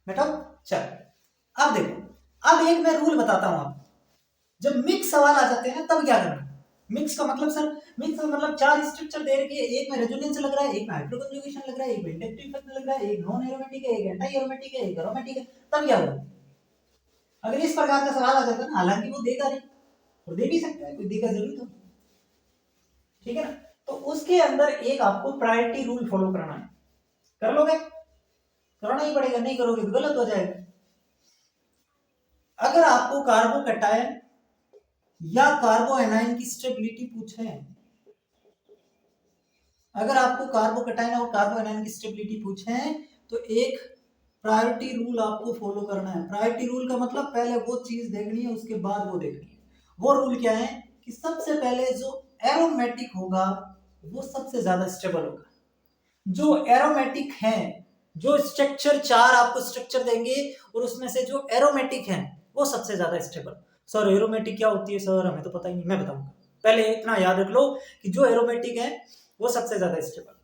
हटाओ, चल अब देखो, अब एक मैं रूल बताता हूं आपको। जब मिक्स सवाल आ जाते हैं तब क्या करना? मिक्स का मतलब सर, मिक्स का मतलब 4 स्ट्रक्चर दे रखी है, एक में रेजोनेंस लग रहा है, एक में हाइड्रोकंजुगेशन लग रहा है, एक में इंडक्टिव इफेक्ट लग रहा है, एक नॉन एरोमेटिक है, एक एंटी एरोमेटिक है, एक एरोमेटिक है, तब क्या होगा? अगर इस प्रकार का सवाल आ जाता है ना, हालांकि वो देगा नहीं, और दे भी सकता है, कोई देगा जरूर तो, ठीक है ना। तो उसके अंदर एक आपको प्रायोरिटी रूल फॉलो करना है। कर लोगे? करना ही पड़ेगा, नहीं करोगे तो गलत हो जाएगा। अगर आपको कार्बोकैटायन या कार्बो एनायन की स्टेबिलिटी पूछे, अगर आपको कार्बोकैटायन और कार्बो एनायन की स्टेबिलिटी पूछे तो एक प्रायोरिटी रूल आपको फॉलो करना है। प्रायोरिटी रूल का मतलब पहले वो चीज देखनी है उसके बाद वो देखनी है। वो रूल क्या है कि सबसे पहले जो एरोमेटिक होगा वो सबसे ज्यादा स्टेबल होगा। जो एरोमेटिक है, जो स्ट्रक्चर 4 आपको स्ट्रक्चर देंगे और उसमें से जो एरोमेटिक है वो सबसे ज्यादा स्टेबल। सर एरोमेटिक क्या होती है सर, हमें तो पता ही नहीं, मैं बताऊंगा। पहले इतना याद रख लो कि जो एरोमेटिक है वो सबसे ज्यादा स्टेबल।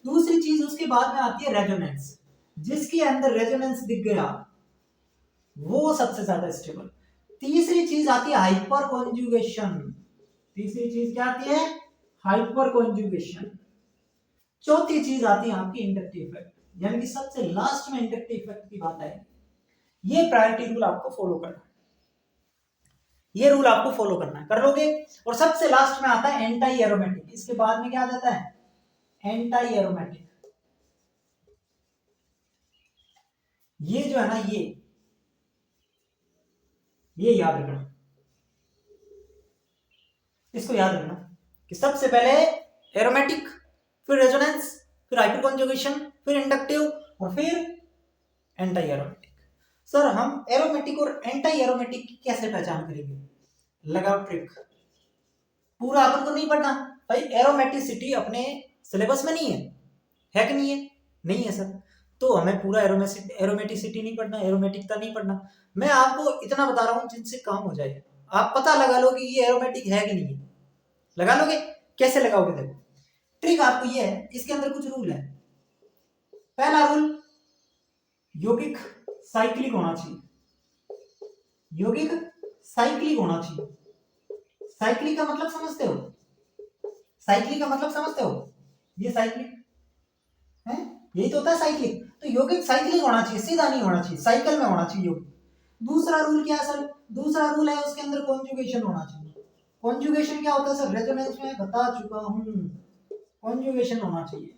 दूसरी चीज उसके बाद में आती है रेजोनेंस। जिसके अंदर रेजोनेंस दिख गया वो सबसे ज्यादा स्टेबल। तीसरी चीज आती है हाइपर कॉन्जुगेशन। तीसरी चीज क्या आती है? Hyper conjugation. चौथी चीज आती है आपकी इंडक्टिव इफेक्ट, यानी कि सबसे लास्ट में इंडक्टिव इफेक्ट की बात आएगी। ये प्रायोरिटी रूल आपको फॉलो करना है, ये रूल आपको फॉलो करना है, कर लोगे। और सबसे लास्ट में आता है एंटी एरोमेटिक। इसके बाद में क्या आ जाता है? Anti aromatic. ये जो है ना, ये याद रखना, इसको याद रखना। कि सबसे पहले एरोमेटिक, फिर रेजोनेंस, फिर हाइपरकॉन्जुगेशन, फिर इंडक्टिव और फिर एंटी एरोमेटिक। सर हम एरोमेटिक और एंटी एरोमेटिक की कैसे पहचान करेंगे? लगाओ ट्रिक। पूरा अपन को नहीं पढ़ना भाई, एरोमेटिसिटी अपने सिलेबस में नहीं है कि नहीं है? नहीं है सर। तो हमें पूरा एरोमेटिसिटी नहीं पढ़ना, एरोमेटिकता नहीं पढ़ना। मैं आपको इतना बता रहा हूं जिनसे काम हो जाए। आप पता लगा लो कि ये एरोमेटिक है कि नहीं है। लगा लोगे? कैसे लगाओगे? देखो ट्रिक आपको ये है, इसके अंदर कुछ रूल है। पहला रूल, यौगिक साइक्लिक होना चाहिए। यौगिक साइक्लिक होना चाहिए। साइक्लिक का मतलब समझते हो? साइक्लिक का मतलब समझते हो? ये साइक्लिक है, यही तो होता है साइक्लिक। तो यौगिक साइक्लिक होना चाहिए, सीधा नहीं होना चाहिए, साइकिल में होना चाहिए यौगिक। दूसरा रूल क्या है सर? दूसरा रूल है उसके अंदर कॉन्जुगेशन होना चाहिए। कॉन्जुगेशन क्या होता है सर? रेजोनेंस में बता चुका हूं, कॉन्जुगेशन होना चाहिए,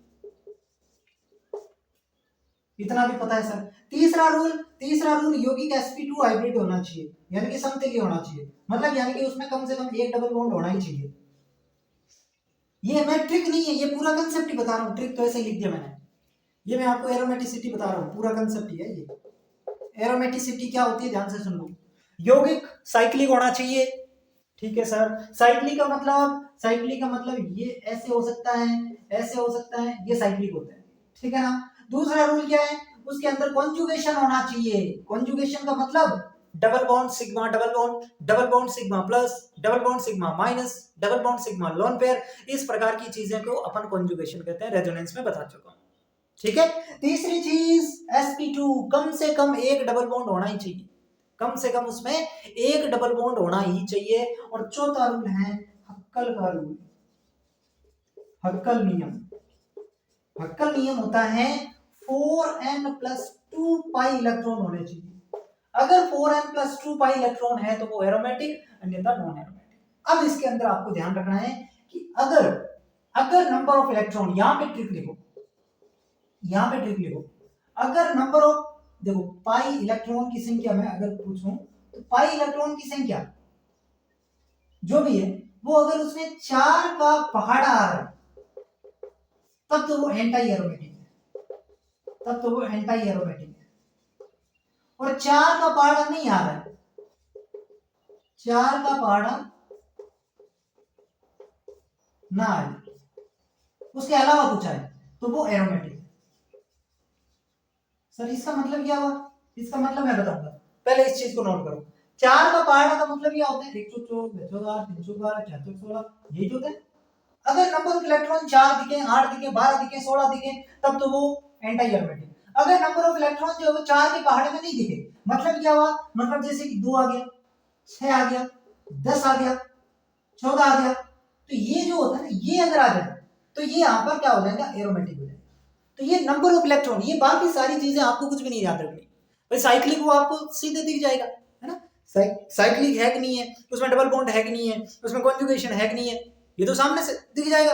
इतना भी पता है सर। तीसरा रूल यौगिक sp2 हाइब्रिड होना चाहिए, यानी कि समतुल्य होना चाहिए। मतलब यानी कि उसमें कम से कम एक डबल बॉन्ड होना ही चाहिए। ये मैं ट्रिक नहीं है, ये पूरा कंसेप्ट ही बता रहा हूँ। ट्रिक तो ऐसे ही लिख दिया मैंने, ये मैं आपको एरोमेटिसिटी बता रहा हूँ, पूरा कंसेप्ट ही है ये। एरोमेटिसिटी क्या होती है ध्यान से सुन लो। यौगिक साइक्लिक होना चाहिए, ठीक है सर। साइक्लिक का मतलब ये ऐसे हो सकता है, ऐसे हो सकता है, ये साइक्लिक होता है, ठीक है ना। दूसरा रूल क्या है? उसके अंदर कॉन्जुगेशन होना चाहिए। कॉन्जुगेशन का मतलब double bond sigma, double bond sigma plus, double bond sigma minus, double bond sigma lone pair, इस प्रकार की चीजें को अपन कॉन्जुगेशन कहते हैं। रेजोनेंस में बता चुका हूं, ठीक है। तीसरी चीज sp2, कम से कम एक डबल बॉन्ड होना ही चाहिए, कम से कम उसमें एक डबल बॉन्ड होना ही चाहिए। और चौथा रूल है हक्कल का रूल, हक्कल नियम। हक्कल नियम होता है 4n+2 पाई इलेक्ट्रॉन होने चाहिए। अगर 4n+2 पाई इलेक्ट्रॉन है तो वो एरोमेटिक, अन्यथा नॉन एरोमेटिक। अब इसके अंदर आपको ध्यान रखना है कि अगर नंबर ऑफ इलेक्ट्रॉन, यहां पे ट्रिक लिखो, यहां पे ट्रिक लिखो, अगर नंबर ऑफ, देखो पाई इलेक्ट्रॉन की संख्या में अगर पूछूं तो पाई इलेक्ट्रॉन की संख्या जो भी है वो अगर उसमें 4 का पहाड़ा आ रहा है तब तो वो एंटी एरोमेटिक है, तब तो वो एंटी एरोमेटिक है। और 4 का पहाड़ा नहीं आ रहा है, 4 का पहाड़ा ना आए, उसके अलावा कुछ आए तो वो एरोमेटिक है। सर इसका मतलब क्या हुआ? इसका मतलब मैं बताऊंगा, पहले इस चीज को नोट करो। 4 का पहाड़ा का मतलब क्या होता है? 104, 204, 312, 616, यही होता है। अगर नंबर ऑफ इलेक्ट्रॉन 4 दिखे, 8 दिखे, 12 दिखे, 16 दिखे, तब तो वो एंटी एरोमेटिक। अगर नंबर ऑफ इलेक्ट्रॉन जो है वो 4 के पहाड़े में नहीं दिखे, मतलब क्या हुआ? मतलब जैसे कि 2 आ गया, 6 आ गया, 10 आ गया, 14 आ गया, तो ये जो होता है ना, ये अगर आ जाए तो ये यहां पर क्या हो जाएगा? एरोमेटिक हो जाएगा। तो ये नंबर ऑफ इलेक्ट्रॉन, ये बाकी सारी चीजें आपको कुछ भी नहीं याद रखनी भाई। साइक्लिक वो आपको सीधे दिख जाएगा, है ना। साइक्लिक है कि नहीं है, उसमें डबल बॉन्ड है कि नहीं है, उसमें कॉन्जुगेशन है कि नहीं है, ये तो सामने से दिख जाएगा।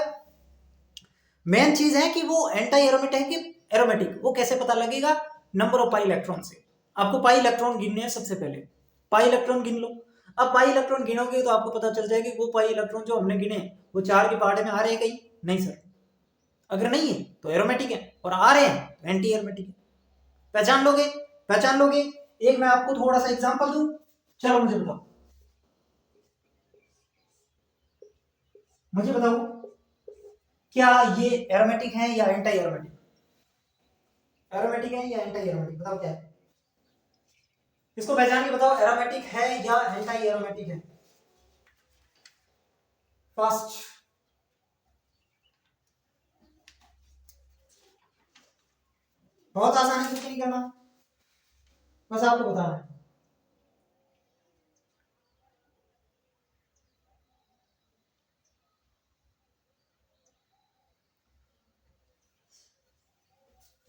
मेन चीज है कि वो एंटी एरोमेटिक है कि एरोमेटिक, वो कैसे पता लगेगा? नंबर ऑफ पाई इलेक्ट्रॉन से। आपको पाई इलेक्ट्रॉन गिनने हैं सबसे पहले, पाई इलेक्ट्रॉन गिन लो। अब पाई इलेक्ट्रॉन गिनोगे तो आपको पता चल जाएगा कि वो पाई इलेक्ट्रॉन जो हमने गिने वो 4 के पहाड़े में आ रहे हैं कहीं? नहीं सर। अगर नहीं है तो एरोमेटिक है, और आ रहे हैं तो एंटी एरोमेटिक है। पहचान लोगे? पहचान लोगे? एक मैं आपको थोड़ा सा एग्जांपल दूं, चलो मुझे बताओ, मुझे बताओ क्या ये एरोमेटिक है या एंटी एरोमेटिक? एरोमेटिक है या एंटी एरोमेटिक? बताओ क्या है? इसको पहचान के बताओ, एरोमेटिक है या एंटी एरोमेटिक है? फर्स्ट, बहुत आसान है, कुछ नहीं करना, बस आपको बताना है।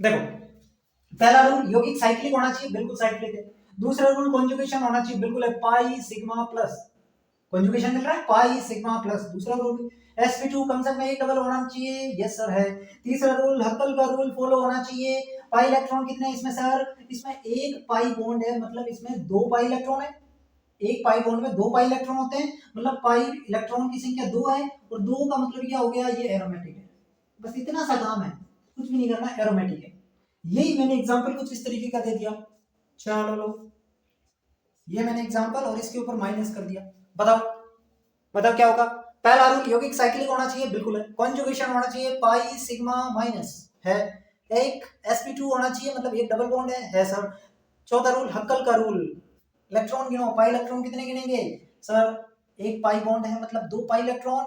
देखो पहला रूल यौगिक साइक्लिक होना चाहिए, बिल्कुल साइक्लिक है। दूसरा रूल कॉन्जुगेशन होना चाहिए, बिल्कुल है, पाई सिग्मा प्लस, कॉन्जुगेशन मिल रहा है पाई सिग्मा प्लस। दूसरा रूल sp2 कम से कम एक डबल होना चाहिए, यस सर है। तीसरा रूल हक्कल का रूल फॉलो होना चाहिए। पाई इलेक्ट्रॉन कितने हैं इसमें सर? इसमें एक पाई बॉन्ड है, मतलब इसमें 2 पाई इलेक्ट्रॉन है, एक पाई बॉन्ड में 2 पाई इलेक्ट्रॉन होते हैं, मतलब पाई इलेक्ट्रॉन की संख्या 2 है, और 2 का मतलब क्या हो गया, ये एरोमेटिक है। बस इतना सा काम है, कुछ भी नहीं करना, एरोमेटिक है। यही मैंने एग्जांपल कुछ इस तरीके का दे दिया। चलो लो, ये मैंने एग्जांपल और इसके ऊपर माइनस कर दिया। बताओ बताओ क्या होगा। पहला रूल यौगिक साइक्लिक होना चाहिए, बिल्कुल है। कॉन्जुगेशन होना चाहिए, पाई सिग्मा माइनस है। एक sp2 होना चाहिए, मतलब एक डबल बॉन्ड है सर। चौथा रूल हक्कल का रूल, इलेक्ट्रॉन गिनो, पाई इलेक्ट्रॉन कितने गिनेंगे सर, एक पाई बॉन्ड है मतलब 2 पाई इलेक्ट्रॉन,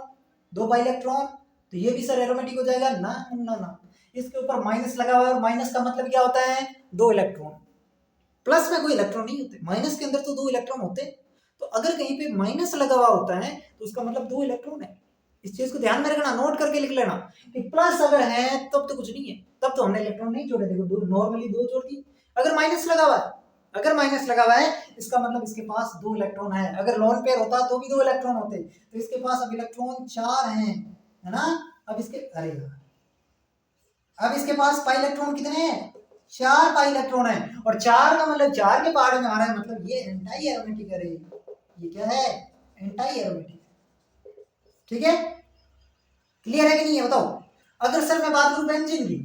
2 पाई इलेक्ट्रॉन, तो ये भी सर एरोमेटिक हो जाएगा ना ना ना। इसके ऊपर माइनस लगा हुआ है, और माइनस का मतलब क्या होता है, 2 इलेक्ट्रॉन। प्लस में कोई इलेक्ट्रॉन नहीं होते, माइनस के अंदर तो 2 इलेक्ट्रॉन होते। तो अगर कहीं पे माइनस लगा हुआ होता है तो उसका मतलब 2 इलेक्ट्रॉन है। इस चीज को ध्यान में रखना, नोट करके लिख लेना कि प्लस अगर है तब तो कुछ नहीं है, तब तो हमने इलेक्ट्रॉन नहीं जोड़े, देखो नॉर्मली 2 जोड़ दी। अगर माइनस लगा हुआ है, अगर माइनस लगा हुआ है, इसका मतलब इसके पास 2 इलेक्ट्रॉन है। अगर लोन पेयर होता तो भी 2 इलेक्ट्रॉन होते, तो इसके पास अब इलेक्ट्रॉन 4 हैं, है ना। अब इसके अरे अब इसके पास पाई इलेक्ट्रॉन कितने हैं, 4 पाई इलेक्ट्रॉन है, और 4 का मतलब 4 के पहाड़ में आ रहा है, मतलब ये एंटी एरोमेटिक है। ये क्या है, एंटी एरोमेटिक। ठीक है, क्लियर है कि नहीं है, बताओ। अगर सर मैं बात करूं बेंजीन की,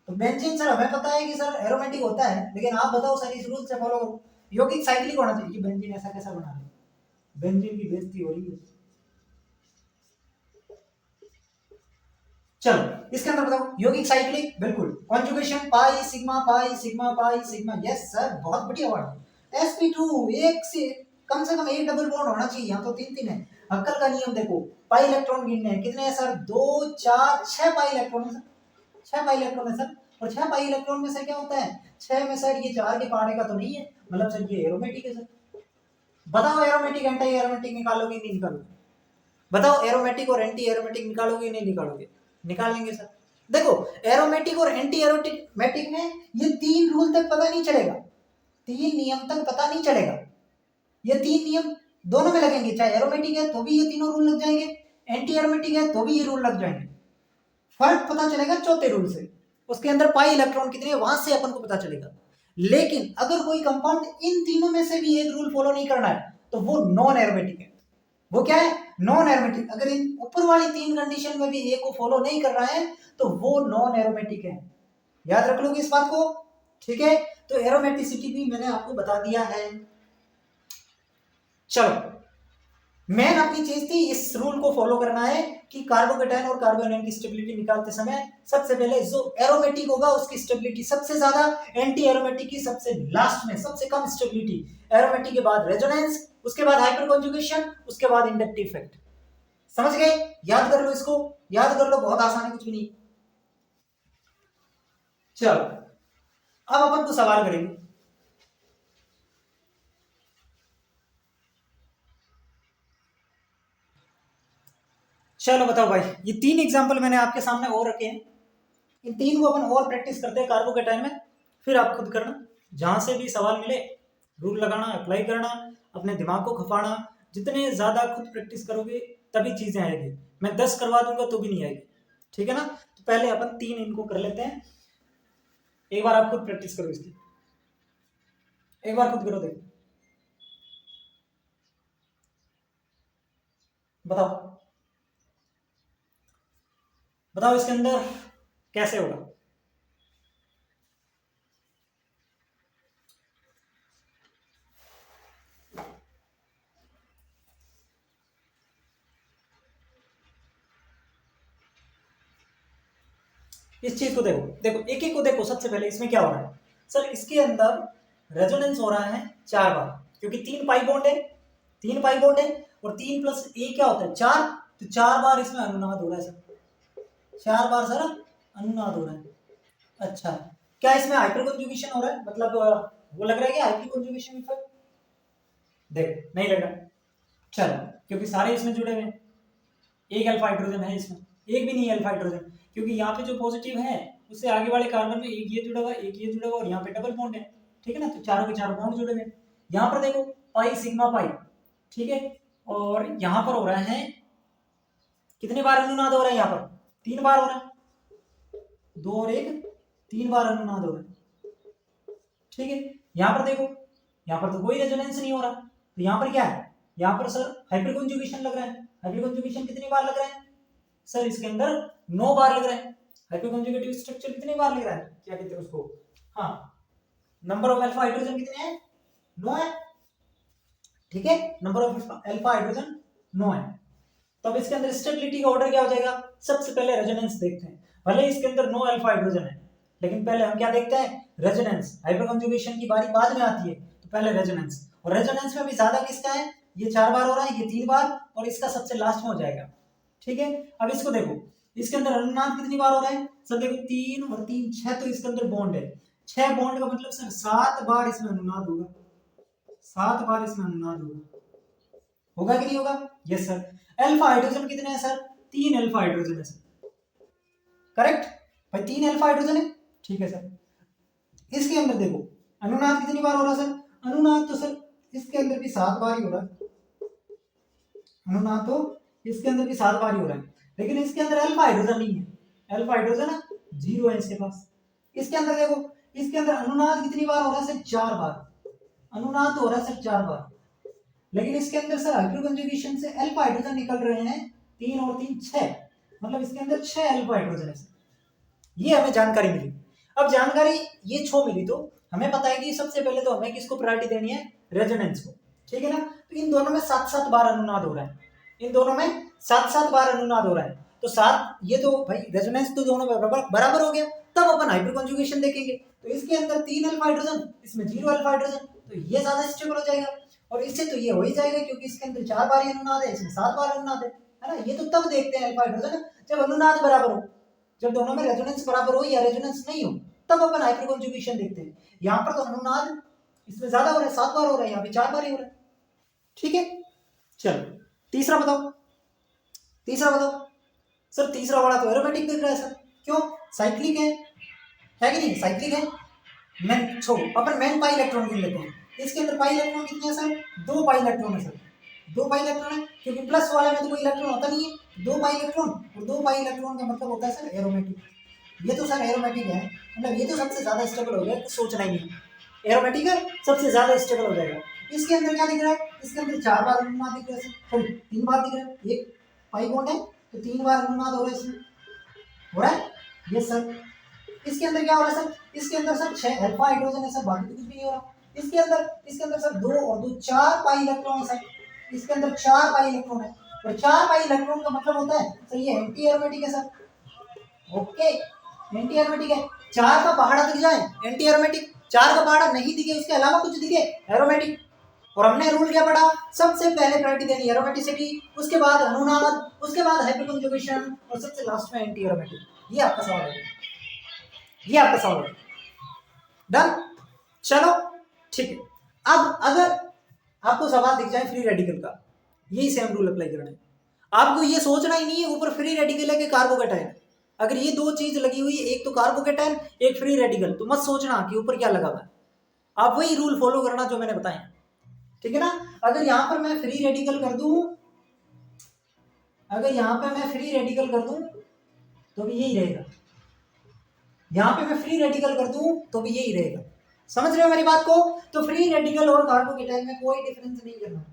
तो बेंजीन सर हमें पता है कि सर एरोमेटिक होता है, लेकिन आप बताओ सर इस रूल से फॉलो करो, यौगिक साइक्लिक होना चाहिए। बेंजीन ऐसा कैसा बना है, बेंजीन की बेइज्जती हो रही है। चलो इसके अंदर बताओ, यौगिक साइक्लिक बिल्कुल, conjugation pi sigma pi sigma pi sigma, yes sir बहुत बढ़िया वर्ड। sp2 एक से कम एक डबल बॉन्ड होना चाहिए, यहाँ तो 3 है। हक्कल का नियम देखो, पाई इलेक्ट्रॉन गिनने हैं, कितने हैं सर, 2 4 6 पाई इलेक्ट्रॉन है सर, 6 पाई इलेक्ट्रॉन है सर। और 6 पाई इलेक्ट्रॉन में सर क्या होता है, 6 में सर ये 4 के पहाड़े का तो नहीं है, मतलब सर ये एरोमेटिक है सर। बताओ एरोमेटिक एंटी एरोमेटिक निकालोगे नहीं निकालोगे, बताओ एरोमेटिक और एंटी एरोमेटिक निकालोगे नहीं निकालोगे, निकाल लेंगे सर। देखो एरोमेटिक और एंटी एरोमेटिक में ये 3 रूल तक पता नहीं चलेगा, 3 नियम तक पता नहीं चलेगा। ये 3 नियम दोनों में लगेंगे, चाहे एरोमेटिक है तो भी ये तीनों रूल लग जाएंगे, एंटी एरोमेटिक है तो भी ये रूल लग जाएंगे। फर्क पता चलेगा चौथे रूल से, उसके अंदर पाई इलेक्ट्रॉन कितने हैं वहां से अपन को पता चलेगा। लेकिन अगर कोई कंपाउंड इन तीनों में से भी एक रूल फॉलो नहीं करना है तो वो नॉन एरोमेटिक है। वो क्या है, नॉन एरोमेटिक। अगर इन ऊपर वाली 3 कंडीशन में भी एक को फॉलो नहीं कर रहा है तो वो नॉन एरोमेटिक है, याद रख लोगे इस बात को। ठीक है, तो एरोमेटिसिटी भी मैंने आपको बता दिया है। चलो मेन अपनी चीज थी इस रूल को फॉलो करना है कि कार्बोकेटायन और कार्बोनियन की स्टेबिलिटी निकालते समय सबसे पहले जो एरोमेटिक होगा उसकी स्टेबिलिटी सबसे ज्यादा, एंटी एरोमेटिक की सबसे लास्ट में सबसे कम स्टेबिलिटी, एरोमेटिक के बाद रेजोनेंस, उसके बाद हाइपर कॉन्जुगेशन, उसके बाद इंडक्टिव इफेक्ट। समझ गए, याद कर लो, इसको याद कर लो, बहुत आसान है, कुछ भी नहीं। चलो अब अपन को सवाल करेंगे। चलो बताओ भाई, ये 3 एग्जांपल मैंने आपके सामने और रखे हैं, इन 3 को अपन और प्रैक्टिस करते हैं कार्बोकेटायन में, फिर आप खुद करना, जहां से भी सवाल मिले रूल लगाना, अप्लाई करना, अपने दिमाग को खपाना। जितने ज्यादा खुद प्रैक्टिस करोगे तभी चीजें आएगी, मैं 10 करवा दूंगा तो भी नहीं आएगी। ठीक है ना, तो पहले अपन 3 इनको कर लेते हैं। एक बार आप खुद प्रैक्टिस करो इसकी, एक बार खुद करो, देखो बताओ बताओ इसके अंदर कैसे होगा। इस चीज को देखो, देखो एक एक को देखो। सबसे पहले इसमें क्या हो रहा है सर, इसके अंदर रेजोनेंस हो रहा है 4 बार, क्योंकि 3 पाई बॉन्ड है, 3 पाई बॉन्ड है, और 3 प्लस ए क्या होता है 4, तो 4 बार इसमें अनुनाद हो रहा है सर, 4 बार सर अनुनाद हो रहा है। अच्छा, क्या इसमें हाइपर कॉन्जुगेशन हो रहा है, मतलब वो लग रहा है कि हाइपर कॉन्जुगेशन इफेक्ट, देख नहीं लग रहा। चलो क्योंकि सारे इसमें जुड़े हुए हैं, एक अल्फा हाइड्रोजन है इसमें, एक भी नहीं है अल्फा हाइड्रोजन, क्योंकि यहाँ पे जो पॉजिटिव है उससे आगे वाले कार्बन में एक ये जुड़ा हुआ, एक ये जुड़ा हुआ, और यहाँ पे डबल बॉन्ड है। ठीक है ना, तो चारों के चारों बॉन्ड जुड़े हुए हैं। यहाँ पर देखो पाई सिग्मा पाई, ठीक है, और यहाँ पर हो रहा है कितने बार अनुनाद हो रहा है, यहाँ पर 3 बार हो रहा है, 2 और 1, 3 बार अनुनाद हो रहा है। ठीक है, यहाँ पर देखो, यहाँ पर तो कोई रेजोनेंस नहीं हो रहा, तो यहाँ पर क्या है, यहाँ पर सर हाइपर कंजुगेशन लग रहा है। हाइपर कंजुगेशन कितनी बार लग रहा है सर, इसके अंदर 9 बार लग रहा है। हाइपर कंजुगेटिव स्ट्रक्चर कितनी बार लग रहा है, क्या कहते हैं उसको, हाँ, नंबर ऑफ अल्फा हाइड्रोजन कितने हैं, 9 है, ठीक है, नंबर ऑफ अल्फा हाइड्रोजन 9 है। तो अब इसके अंदर स्टेबिलिटी का ऑर्डर क्या हो जाएगा, सबसे पहले रेजोनेंस देखते हैं। भले इसके अंदर 9 अल्फा हाइड्रोजन है, लेकिन पहले हम क्या देखते हैं, रेजोनेंस। हाइपर कंजुगेशन की बारी बाद में आती है, तो पहले रेजोनेंस। और रेजोनेंस में भी ज्यादा किसका है, ये 4 बार हो रहा है, ये 3 बार, और इसका सबसे लास्ट में हो जाएगा, ठीक है। अब इसको देखो, इसके अंदर अनुनाद कितनी बार हो रहा है सर, देखो 3 और 3 6, तो इसके अंदर बॉन्ड है, 6 बॉन्ड का मतलब सर 7 बार इसमें अनुनाद होगा, 7 बार इसमें अनुनाद होगा कि नहीं होगा, यस सर। अल्फा हाइड्रोजन कितने हैं सर, 3 अल्फा हाइड्रोजन है सर, करेक्ट भाई, 3 अल्फा हाइड्रोजन है, ठीक है सर। इसके अंदर देखो अनुनाद कितनी बार हो रहा है सर, अनुनाद तो सर इसके अंदर भी 7 बार ही हो रहा है, अनुनाद तो इसके अंदर भी 7 बार ही हो रहा है, लेकिन इसके अंदर अल्फा हाइड्रोजन नहीं है, अल्फा हाइड्रोजन 0 है इसके पास। इसके अंदर देखो, इसके अंदर अनुनाद कितनी बार हो रहा है सर, 4 बार, अनुनाद तो हो रहा है सर 4 बार, लेकिन इसके अंदर सर हाइपर कंजुगेशन से अल्फा हाइड्रोजन निकल रहे हैं 3 और 3 6, मतलब इसके अंदर 6 अल्फा हाइड्रोजन है, ये हमें जानकारी मिली। अब जानकारी ये छो मिली, तो हमें पता है कि सबसे पहले तो हमें किसको प्रायोरिटी देनी है, रेजोनेंस को, ठीक है ना। तो इन दोनों में 7-7 बार अनुनाद हो रहा है, इन दोनों में 7-7 बार अनुनाद हो रहा है, तो 7, ये तो भाई रेजोनेंस तो दोनों बराबर हो गया, तब अपन हाइपर कंजुगेशन देखेंगे। तो इसके अंदर 3 अल्फा हाइड्रोजन, इसमें 0 अल्फा हाइड्रोजन, तो ये ज्यादा स्टेबल हो जाएगा, और इससे तो ये हो ही जाएगा, क्योंकि इसके अंदर 4 बार ही अनुनाद है, इसमें 7 बार अनुनाद है ना। ये तो तब देखते हैं अल्फा हाइड्रोजन जब अनुनाद बराबर हो, जब दोनों में रेजोनेंस बराबर हो या रेजोनेंस नहीं हो, तब अपन हाइपर कंजुगेशन देखते हैं। यहाँ पर तो अनुनाद इसमें ज्यादा हो रहा है, 7 बार हो रहा है, यहाँ पे 4 बार ही हो रहा है, ठीक है। चलो तीसरा बताओ, तीसरा बताओ सर, तीसरा वाला तो एरोमेटिक दिख रहा है सर, क्यों, साइक्लिक है कि नहीं, साइक्लिक है। मेन छोड़ो, अपन मेन पाई इलेक्ट्रॉन गिन लेते हैं। इसके अंदर पाई इलेक्ट्रॉन कितने हैं सर, 2 पाई इलेक्ट्रॉन है सर, 2 पाई इलेक्ट्रॉन है, क्योंकि प्लस वाले में तो कोई इलेक्ट्रॉन होता नहीं है। 2 पाई इलेक्ट्रॉन, और 2 पाई इलेक्ट्रॉन का मतलब होता है सर एरोमेटिक। ये तो सर एरोमेटिक है, मतलब ये तो सबसे ज्यादा स्टेबल हो गया, कुछ सोचना ही नहीं, एरोमेटिक है, सबसे ज्यादा स्टेबल हो जाएगा। इसके अंदर क्या दिख रहा है, इसके अंदर 4 बार अनुनाद दिख रहा है सर, 3 बार दिख रहा है, एक पाई बॉन्ड है तो 3 बार अनुनाद हो रहा है, इसमें हो रहा है, यस सर। इसके अंदर क्या हो रहा है सर, इसके अंदर सर 6 अल्फा हाइड्रोजन है सर, बाकी तो कुछ भी नहीं हो रहा। इसके अंदर सर 2 और 2 4 पाई इलेक्ट्रॉन है सर, इसके अंदर 4 पाई इलेक्ट्रॉन है, और 4 पाई इलेक्ट्रॉन का मतलब होता है सर ये एंटी एरोमेटिक है सर, ओके, एंटी एरोमेटिक है। 4 का पहाड़ा दिख जाए एंटी एरोमेटिक, 4 का पहाड़ा नहीं दिखे, उसके अलावा कुछ दिखे एरोमेटिक। और हमने रूल क्या पढ़ा, सबसे पहले प्रायोरिटी देनी एरोमेटिसिटी, उसके बाद अनुनाद, उसके बाद हाइपर कंजुगेशन, और सबसे लास्ट में एंटी एरोमेटिक। ये आपका सवाल है, ये आपका सवाल है, डन। चलो ठीक है। अब अगर आपको सवाल दिख जाए फ्री रेडिकल का, यही सेम रूल अप्लाई करना है, आपको ये सोचना ही नहीं है ऊपर फ्री रेडिकल है कि कार्बोकैटायन। अगर ये 2 चीज लगी हुई है, एक तो कार्बोकैटायन एक फ्री रेडिकल, तो मत सोचना कि ऊपर क्या लगा हुआ है, आप वही रूल फॉलो करना जो मैंने बताया, ठीक है ना। अगर यहाँ पर मैं फ्री रेडिकल कर दूं, अगर यहाँ पे मैं फ्री रेडिकल कर दूं तो भी यही रहेगा, यहाँ पे मैं फ्री रेडिकल कर दूं तो भी यही रहेगा, समझ रहे हो मेरी बात को। तो फ्री रेडिकल और कार्बोकैटायन में कोई डिफरेंस नहीं करना,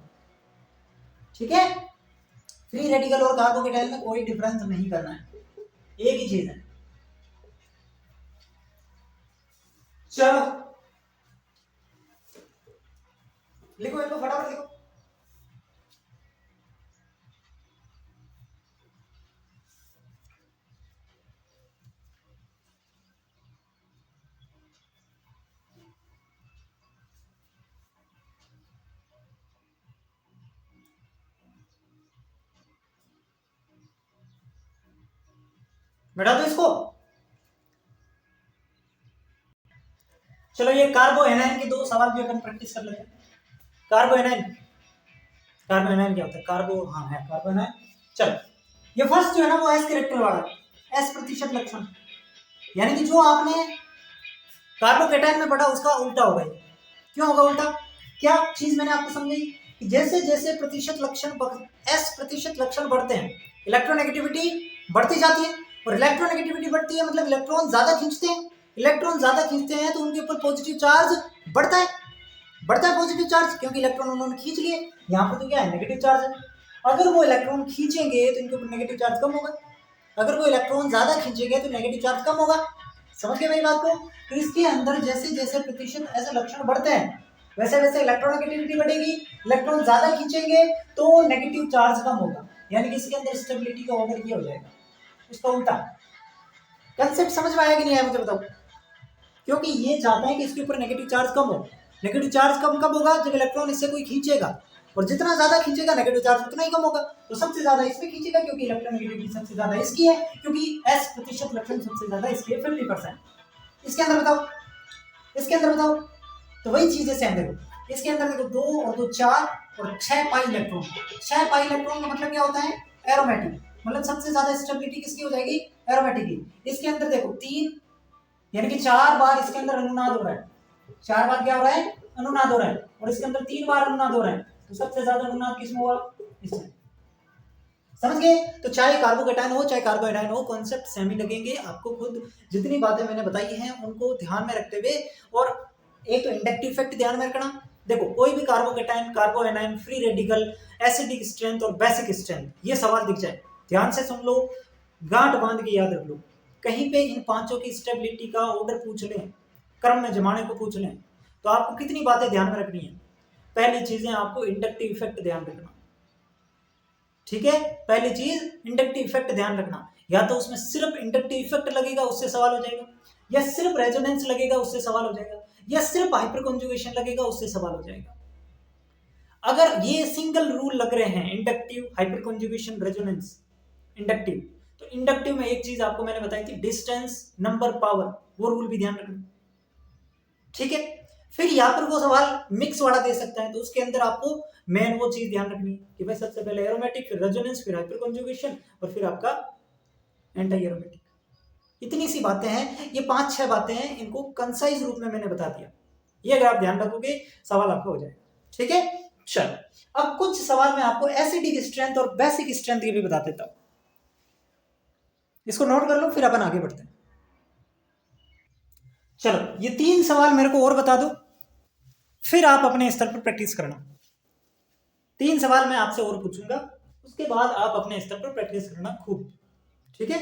ठीक है, फ्री रेडिकल और कार्बोकैटायन में कोई डिफरेंस नहीं करना है, एक ही चीज है। चलो लिखो, इनको फटाफट लिखो। बैठा दो इसको। चलो ये कार्बो एनायन के 2 सवाल भी अपन प्रैक्टिस कर लेते हैं। कार्बो एनायन, कार्बो एनायन क्या होता है, कार्बो, हाँ है कार्बो एनायन। चलो ये फर्स्ट जो है ना वो एस कैरेक्टर वाला, एस प्रतिशत लक्षण, यानी कि जो आपने कार्बोकैटायन में पढ़ा उसका उल्टा होगा। क्यों होगा उल्टा, क्या चीज मैंने आपको समझाई कि जैसे जैसे प्रतिशत लक्षण एस प्रतिशत लक्षण बढ़ते हैं, इलेक्ट्रोनेगेटिविटी बढ़ती जाती है, और इलेक्ट्रोनेगेटिविटी बढ़ती है मतलब इलेक्ट्रॉन ज्यादा खींचते हैं, इलेक्ट्रॉन ज्यादा खींचते हैं तो उनके ऊपर पॉजिटिव चार्ज बढ़ता है, बढ़ता है पॉजिटिव चार्ज क्योंकि इलेक्ट्रॉन उन्होंने खींच लिए। यहाँ पर तो क्या है, नेगेटिव चार्ज है। अगर वो इलेक्ट्रॉन खींचेंगे तो इनके ऊपर नेगेटिव चार्ज कम होगा, अगर वो इलेक्ट्रॉन ज्यादा खींचेंगे तो नेगेटिव चार्ज कम होगा। समझ गए मेरी बात को? तो इसके अंदर जैसे जैसे प्रतिशत ऐसे लक्षण बढ़ते हैं वैसे वैसे इलेक्ट्रोनेगेटिविटी बढ़ेगी। इलेक्ट्रॉन ज्यादा खींचेंगे तो नेगेटिव चार्ज कम होगा, यानी कि इसके अंदर स्टेबिलिटी का ऑर्डर ये हो जाएगा, उसका उल्टा। कंसेप्ट समझ में आया कि नहीं आया मुझे बताओ? क्योंकि ये चाहता है कि इसके ऊपर नेगेटिव चार्ज कम हो। नेगेटिव चार्ज कम कब होगा? जब इलेक्ट्रॉन इससे कोई खींचेगा, और जितना ज्यादा खींचेगा नेगेटिव चार्ज उतना ही कम होगा। तो सबसे ज्यादा इसमें खींचेगा क्योंकि इलेक्ट्रोनेगेटिविटी सबसे ज्यादा इसकी है, क्योंकि S प्रतिशत लक्षण सबसे ज्यादा इसके 50%। इसके अंदर बताओ, इसके अंदर बताओ, तो वही चीज है सेम। देखो इसके अंदर देखो 2 और 2 4 और 6 पाई इलेक्ट्रॉन। 6 पाई इलेक्ट्रॉन का मतलब क्या होता है? एरोमेटिक, मतलब सबसे ज्यादा स्टेबिलिटी किसकी हो जाएगी? एरोमेटिक की। इसके अंदर देखो 3 यानी कि 4 बार इसके अंदर अनुनाद हो रहा है। 4 बार क्या हो रहा है? अनुनाद हो रहा है। और इसके अंदर 3 बार अनुनाद हो रहा है, तो सबसे ज्यादा अनुनाद किसमें हुआ? इसमें। समझ गए? तो चाहे कार्बोकेटायन हो चाहे कार्बोएनायन हो, कॉन्सेप्ट सेम ही लगेंगे आपको। खुद जितनी बातें मैंने बताई हैं उनको ध्यान में रखते हुए, और एक तो इंडक्टिव इफेक्ट ध्यान में रखना। देखो कोई भी carbocation, कार्बोएनायन, free radical, acidic strength और बेसिक स्ट्रेंथ, ये सवाल दिख जाए ध्यान से सुन लो, गांठ बांध के याद रख लो। कहीं पे इन पांचों की स्टेबिलिटी का ऑर्डर पूछ लें, क्रम में जमाने को पूछ लें, तो आपको कितनी बातें ध्यान में रखनी है। पहली चीजें आपको इंडक्टिव इफेक्ट ध्यान रखना, ठीक है? पहली चीज इंडक्टिव इफेक्ट ध्यान रखना। या तो उसमें सिर्फ इंडक्टिव इफेक्ट लगेगा उससे सवाल हो जाएगा, या सिर्फ रेजोनेंस लगेगा उससे सवाल हो जाएगा, या सिर्फ हाइपर कॉन्जुगेशन लगेगा उससे सवाल हो जाएगा। अगर ये सिंगल रूल लग रहे हैं, inductive, hyper conjugation, resonance, inductive, तो इंडक्टिव में एक चीज आपको मैंने बताई थी, डिस्टेंस, नंबर, पावर, वो रूल भी ध्यान रखना, ठीक है? फिर यहाँ पर वो सवाल मिक्स वाला दे सकता है, तो उसके अंदर आपको मेन वो चीज ध्यान रखनी है कि भाई सबसे पहले एरोमेटिक, फिर रेजोनेंस, फिर हाइपर कॉन्जुगेशन, और फिर आपका एंटी एरोमेटिक। इतनी सी बातें हैं, ये 5-6 बातें हैं, इनको कंसाइज रूप में मैंने बता दिया। ये अगर आप ध्यान रखोगे सवाल आपका हो जाएगा, ठीक है? चलो अब कुछ सवाल मैं आपको एसिडिक स्ट्रेंथ और बेसिक स्ट्रेंथ के भी बता देता हूं, इसको नोट कर लो, फिर अपन आगे बढ़ते हैं। चलो ये 3 सवाल मेरे को और बता दो, फिर आप अपने स्तर पर प्रैक्टिस करना। 3 सवाल मैं आपसे और पूछूंगा, उसके बाद आप अपने स्तर पर प्रैक्टिस करना खूब, ठीक है?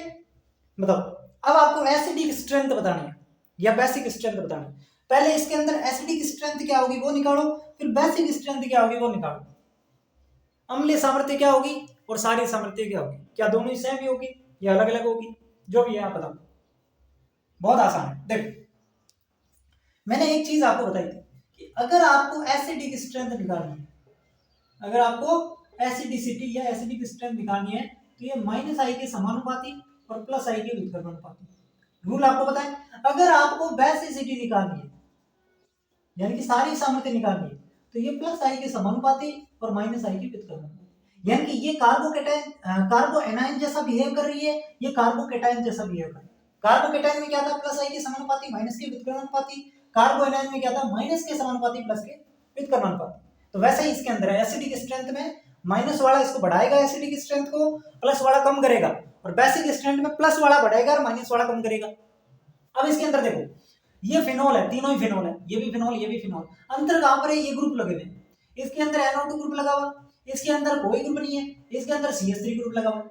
बताओ अब आपको एसिडिक स्ट्रेंथ बतानी है या बेसिक स्ट्रेंथ बतानी है। पहले इसके अंदर एसिडिक स्ट्रेंथ क्या होगी वो निकालो, फिर बेसिक स्ट्रेंथ क्या होगी वो निकालो। अम्लीय सामर्थ्य क्या होगी और सारी सामर्थ्य क्या होगी? क्या दोनों ही सेम ही होगी या अलग अलग होगी? जो भी है आप बताओ, बहुत आसान है। देखो मैंने एक चीज आपको बताई थी कि अगर आपको एसिडिक स्ट्रेंथ निकालनी है, अगर आपको एसिडिसिटी या एसिडिक स्ट्रेंथ निकालनी है, तो ये -I के समानुपाती और +I के व्युत्क्रमानुपाती। रूल आपको पता है। अगर आपको बेसिसिटी निकालनी है यानी कि सारी सामर्थ्य निकालनी है, तो ये +I के समानुपाती और -I के व्युत्क्रमानुपाती। यानी कि ये कार्बोकेटायन, कार्बोएनायन जैसा बिहेव कर रही है, ये कार्बोकेटायन जैसा बिहेव कर रही है। कार्बोकेटायन में क्या था? +I के समानुपाती, माइनस के व्युत्क्रमानुपाती। कार्बोएनायन में क्या था? माइनस के समानुपाती, प्लस के व्युत्क्रमानुपाती। तो वैसे ही इसके अंदर है, एसिडिक स्ट्रेंथ में माइनस वाला इसको बढ़ाएगा एसिडिक स्ट्रेंथ को, प्लस वाला कम करेगा, और बेसिक स्ट्रेंथ में प्लस वाला बढ़ाएगा और माइनस वाला कम करेगा। अब इसके अंदर देखो ये फिनोल है, तीनों ही फिनोल है, ये भी फिनोल, ये भी फिनोल। अंतर कहां पर है? ये ग्रुप लगे हुए, इसके अंदर NO2 ग्रुप लगा हुआ, इसके अंदर कोई ग्रुप नहीं है, इसके अंदर CH3 ग्रुप लगा हुआ।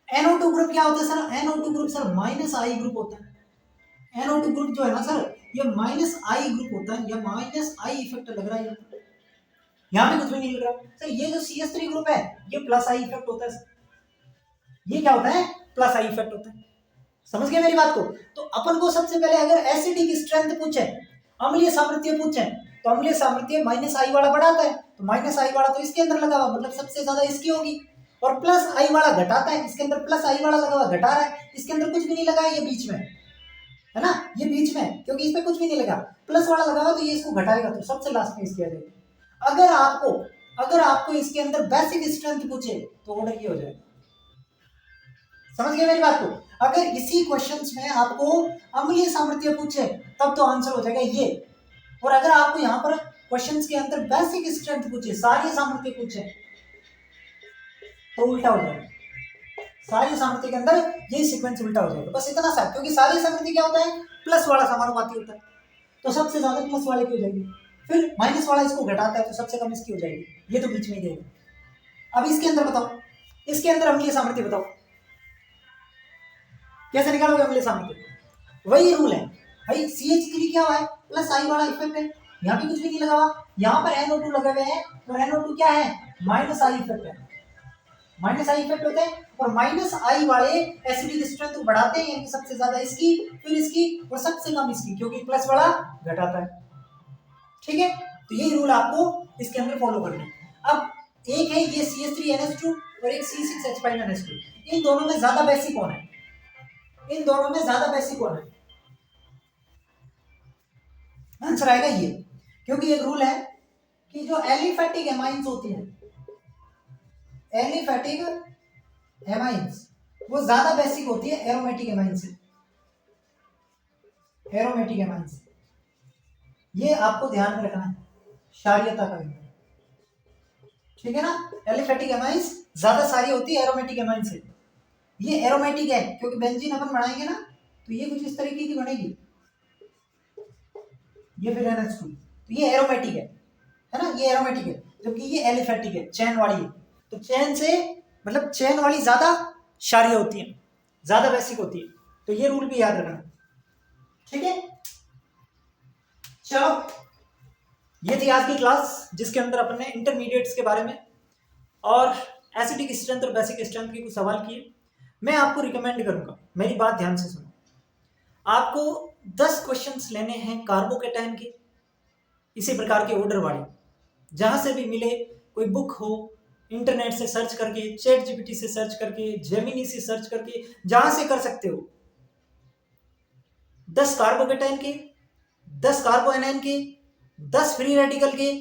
NO2 ग्रुप क्या होता है sir? NO2 group sir -I group होता है। NO2 ग्रुप जो है ना सर, ये -I ग्रुप होता है, या -I इफेक्ट लग रहा है यहाँ पे कुछ भी नहीं लग रहा सर। ये जो CH3 ग्रुप है ये +I इफेक्ट होता है सर। ये क्या होता है? +I इफेक्ट होता है। समझ गए मेरी बात को? तो अपन को सबसे पहले अगर एसिडिक स्ट्रेंथ पूछे, अम्लीय सामर्थ्य पूछे, तो अम्लीय सामर्थ्य -I वाला बढ़ाता है, तो -I वाला तो इसके अंदर लगा हुआ, मतलब सबसे ज्यादा इसकी होगी। और +I वाला घटाता है, इसके अंदर +I वाला लगा हुआ, घटा रहा है, इसके अंदर कुछ भी नहीं लगा है, ये बीच में है ना, ये बीच में, क्योंकि इस पे कुछ भी नहीं लगा, प्लस वाला लगा हुआ, तो ये इसको घटाएगा, तो सबसे लास्ट में इसकी आ जाएगी। अगर आपको इसके अंदर बेसिक स्ट्रेंथ पूछे तो ऑर्डर ये हो जाएगा। समझ गए मेरी बात को? अगर इसी क्वेश्चंस में आपको अम्लीय सामर्थ्य पूछे तब तो आंसर हो जाएगा ये, और अगर आपको यहाँ पर क्वेश्चंस के अंदर बेसिक स्ट्रेंथ पूछे, सारी सामर्थ्य पूछे, तो उल्टा हो जाएगा। सारी सामर्थ्य के अंदर ये सीक्वेंस उल्टा हो जाएगा, बस इतना सा, क्योंकि सारी सामर्थ्य क्या होता है? प्लस वाला समानुपाती होता है, तो सबसे ज्यादा प्लस वाले की हो जाएगी। फिर माइनस वाला इसको घटाता है तो सबसे कम इसकी हो जाएगी, ये तो बीच में ही देगा। अब इसके अंदर बताओ, इसके अंदर अम्लीय सामर्थ्य बताओ कैसे निकालोगे अम्लीय सामर्थ्य? वही रूल है भाई, CH3 क्या हुआ है प्लस आई वाला इफेक्ट है, यहाँ पे कुछ भी नहीं लगा हुआ, यहाँ पर NO2 लगे हुए हैं और NO2 क्या है माइनस आई इफेक्ट है, माइनस आई इफेक्ट होते हैं और माइनस आई वाले एसिडिक स्ट्रेंथ को बढ़ाते हैं, यानी सबसे ज्यादा इसकी फिर इसकी और सबसे कम इसकी, क्योंकि प्लस वाला घटाता है। ठीक है, तो यही रूल आपको इसके अंदर फॉलो करना है। अब एक है ये CH3NH2 और एक C6H5NH2, इन दोनों में ज्यादा बेसिक कौन है? इन दोनों में ज्यादा बेसिक कौन है? आंसर आएगा ये, क्योंकि एक रूल है कि जो एलिफेटिक एमाइंस होती हैं, एलिफेटिक एमाइंस वो ज्यादा बेसिक होती है एरोमेटिक एमाइंस से, एरोमेटिक एमाइंस। ये आपको ध्यान में रखना है क्षारीयता का, ठीक है ना। एलिफेटिक एमाइंस ज्यादा सारी होती है एरोमेटिक एमाइंस से। ये एरोमेटिक है क्योंकि बेंजीन अपन बनाएंगे ना तो ये कुछ इस तरीके की बनेगी, ये फिर NH2, तो ये एरोमेटिक है ना, ये एरोमेटिक है, जबकि ये एलिफेटिक है, चैन वाली है। तो चैन से मतलब चैन वाली ज्यादा क्षारीय होती है, ज्यादा बेसिक होती है, तो ये रूल भी याद रखना, ठीक है। चलो, ये थी आज की क्लास जिसके अंदर अपन ने इंटरमीडिएट्स के बारे में और एसिडिक स्ट्रेंथ और बेसिक स्ट्रेंथ के कुछ सवाल किए। मैं आपको रिकमेंड करूंगा, मेरी बात ध्यान से सुनो, आपको 10 क्वेश्चंस लेने हैं कार्बोकेटाइन के, इसी प्रकार के ऑर्डर वाले, जहां से भी मिले, कोई बुक हो, इंटरनेट से सर्च करके, ChatGPT से सर्च करके, जेमिनी से सर्च करके, जहां से कर सकते हो। 10 कार्बोकेटाइन के, 10 कार्बोएनाइन के, 10 फ्री रेडिकल के,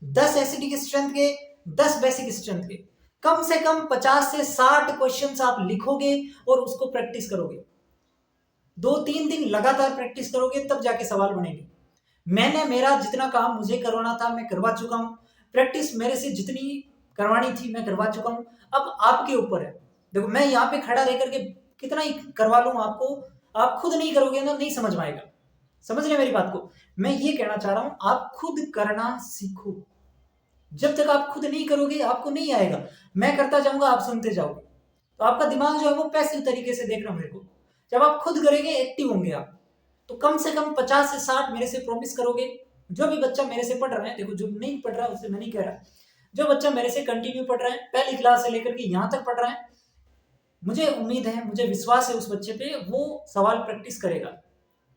10 एसिडिक स्ट्रेंथ के, 10 बेसिक स्ट्रेंथ के, कम से कम 50 से 60 क्वेश्चंस आप लिखोगे और उसको प्रैक्टिस करोगे। 2-3 दिन लगातार प्रैक्टिस करोगे तब जाके सवाल बनेंगे। मैंने मेरा जितना काम मुझे करवाना था मैं करवा चुका हूं, प्रैक्टिस मेरे से जितनी करवानी थी मैं करवा चुका हूं। अब आपके ऊपर है, देखो मैं यहाँ पे खड़ा रह करके कितना ही करवा लूं आपको, आप खुद नहीं करोगे ना नहीं समझ में आएगा। समझ रहे मेरी बात को? मैं ये कहना चाह रहा हूं आप खुद करना सीखो, जब तक आप खुद नहीं करोगे आपको नहीं आएगा। मैं करता जाऊंगा, आप सुनते जाओगे, तो आपका दिमाग जो है वो पैसिव तरीके से देखना मेरे को। जब आप खुद करेंगे, एक्टिव होंगे आप, तो कम से कम 50 से 60 मेरे से प्रॉमिस करोगे। जो भी बच्चा मेरे से पढ़ रहा है, देखो जो नहीं पढ़ रहा है उससे मैं नहीं कह रहा, जो बच्चा मेरे से कंटिन्यू पढ़ रहा है, पहली क्लास से लेकर के यहाँ तक पढ़ रहा है, मुझे उम्मीद है, मुझे विश्वास है उस बच्चे पे, वो सवाल प्रैक्टिस करेगा।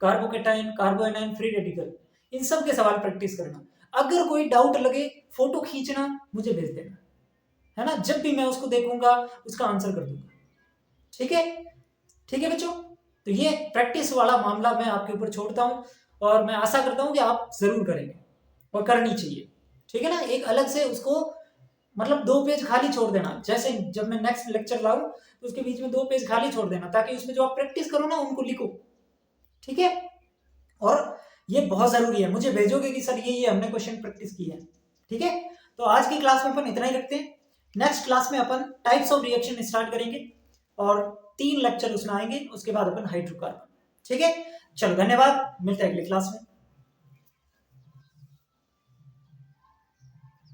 कार्बोकेटाइन, कार्बोएनाइन, फ्री रेडिकल, इन सब के सवाल प्रैक्टिस करना। अगर कोई डाउट लगे, फोटो खींचना, मुझे भेज देना, है ना। जब भी मैं उसको देखूंगा उसका आंसर कर दूंगा, ठीक है। ठीक है बच्चों, तो ये प्रैक्टिस वाला मामला मैं आपके ऊपर छोड़ता हूं और मैं आशा करता हूं कि आप जरूर करेंगे और करनी चाहिए, ठीक है ना। एक अलग से उसको मतलब 2 पेज खाली छोड़ देना, जैसे जब मैं नेक्स्ट लेक्चर लाऊं तो उसके बीच में 2 पेज खाली छोड़ देना, ताकि उसमें जो आप प्रैक्टिस करो ना उनको लिखो, ठीक है। और ये बहुत जरूरी है, मुझे भेजोगे कि सर ये हमने क्वेश्चन प्रैक्टिस किया है, ठीक है। तो आज की क्लास में अपन इतना ही रखते हैं। नेक्स्ट क्लास में अपन टाइप्स ऑफ रिएक्शन स्टार्ट करेंगे और 3 लेक्चर उसमें आएंगे, उसके बाद अपन हाइड्रोकार्बन, ठीक है। चलो धन्यवाद, मिलते हैं अगली क्लास में।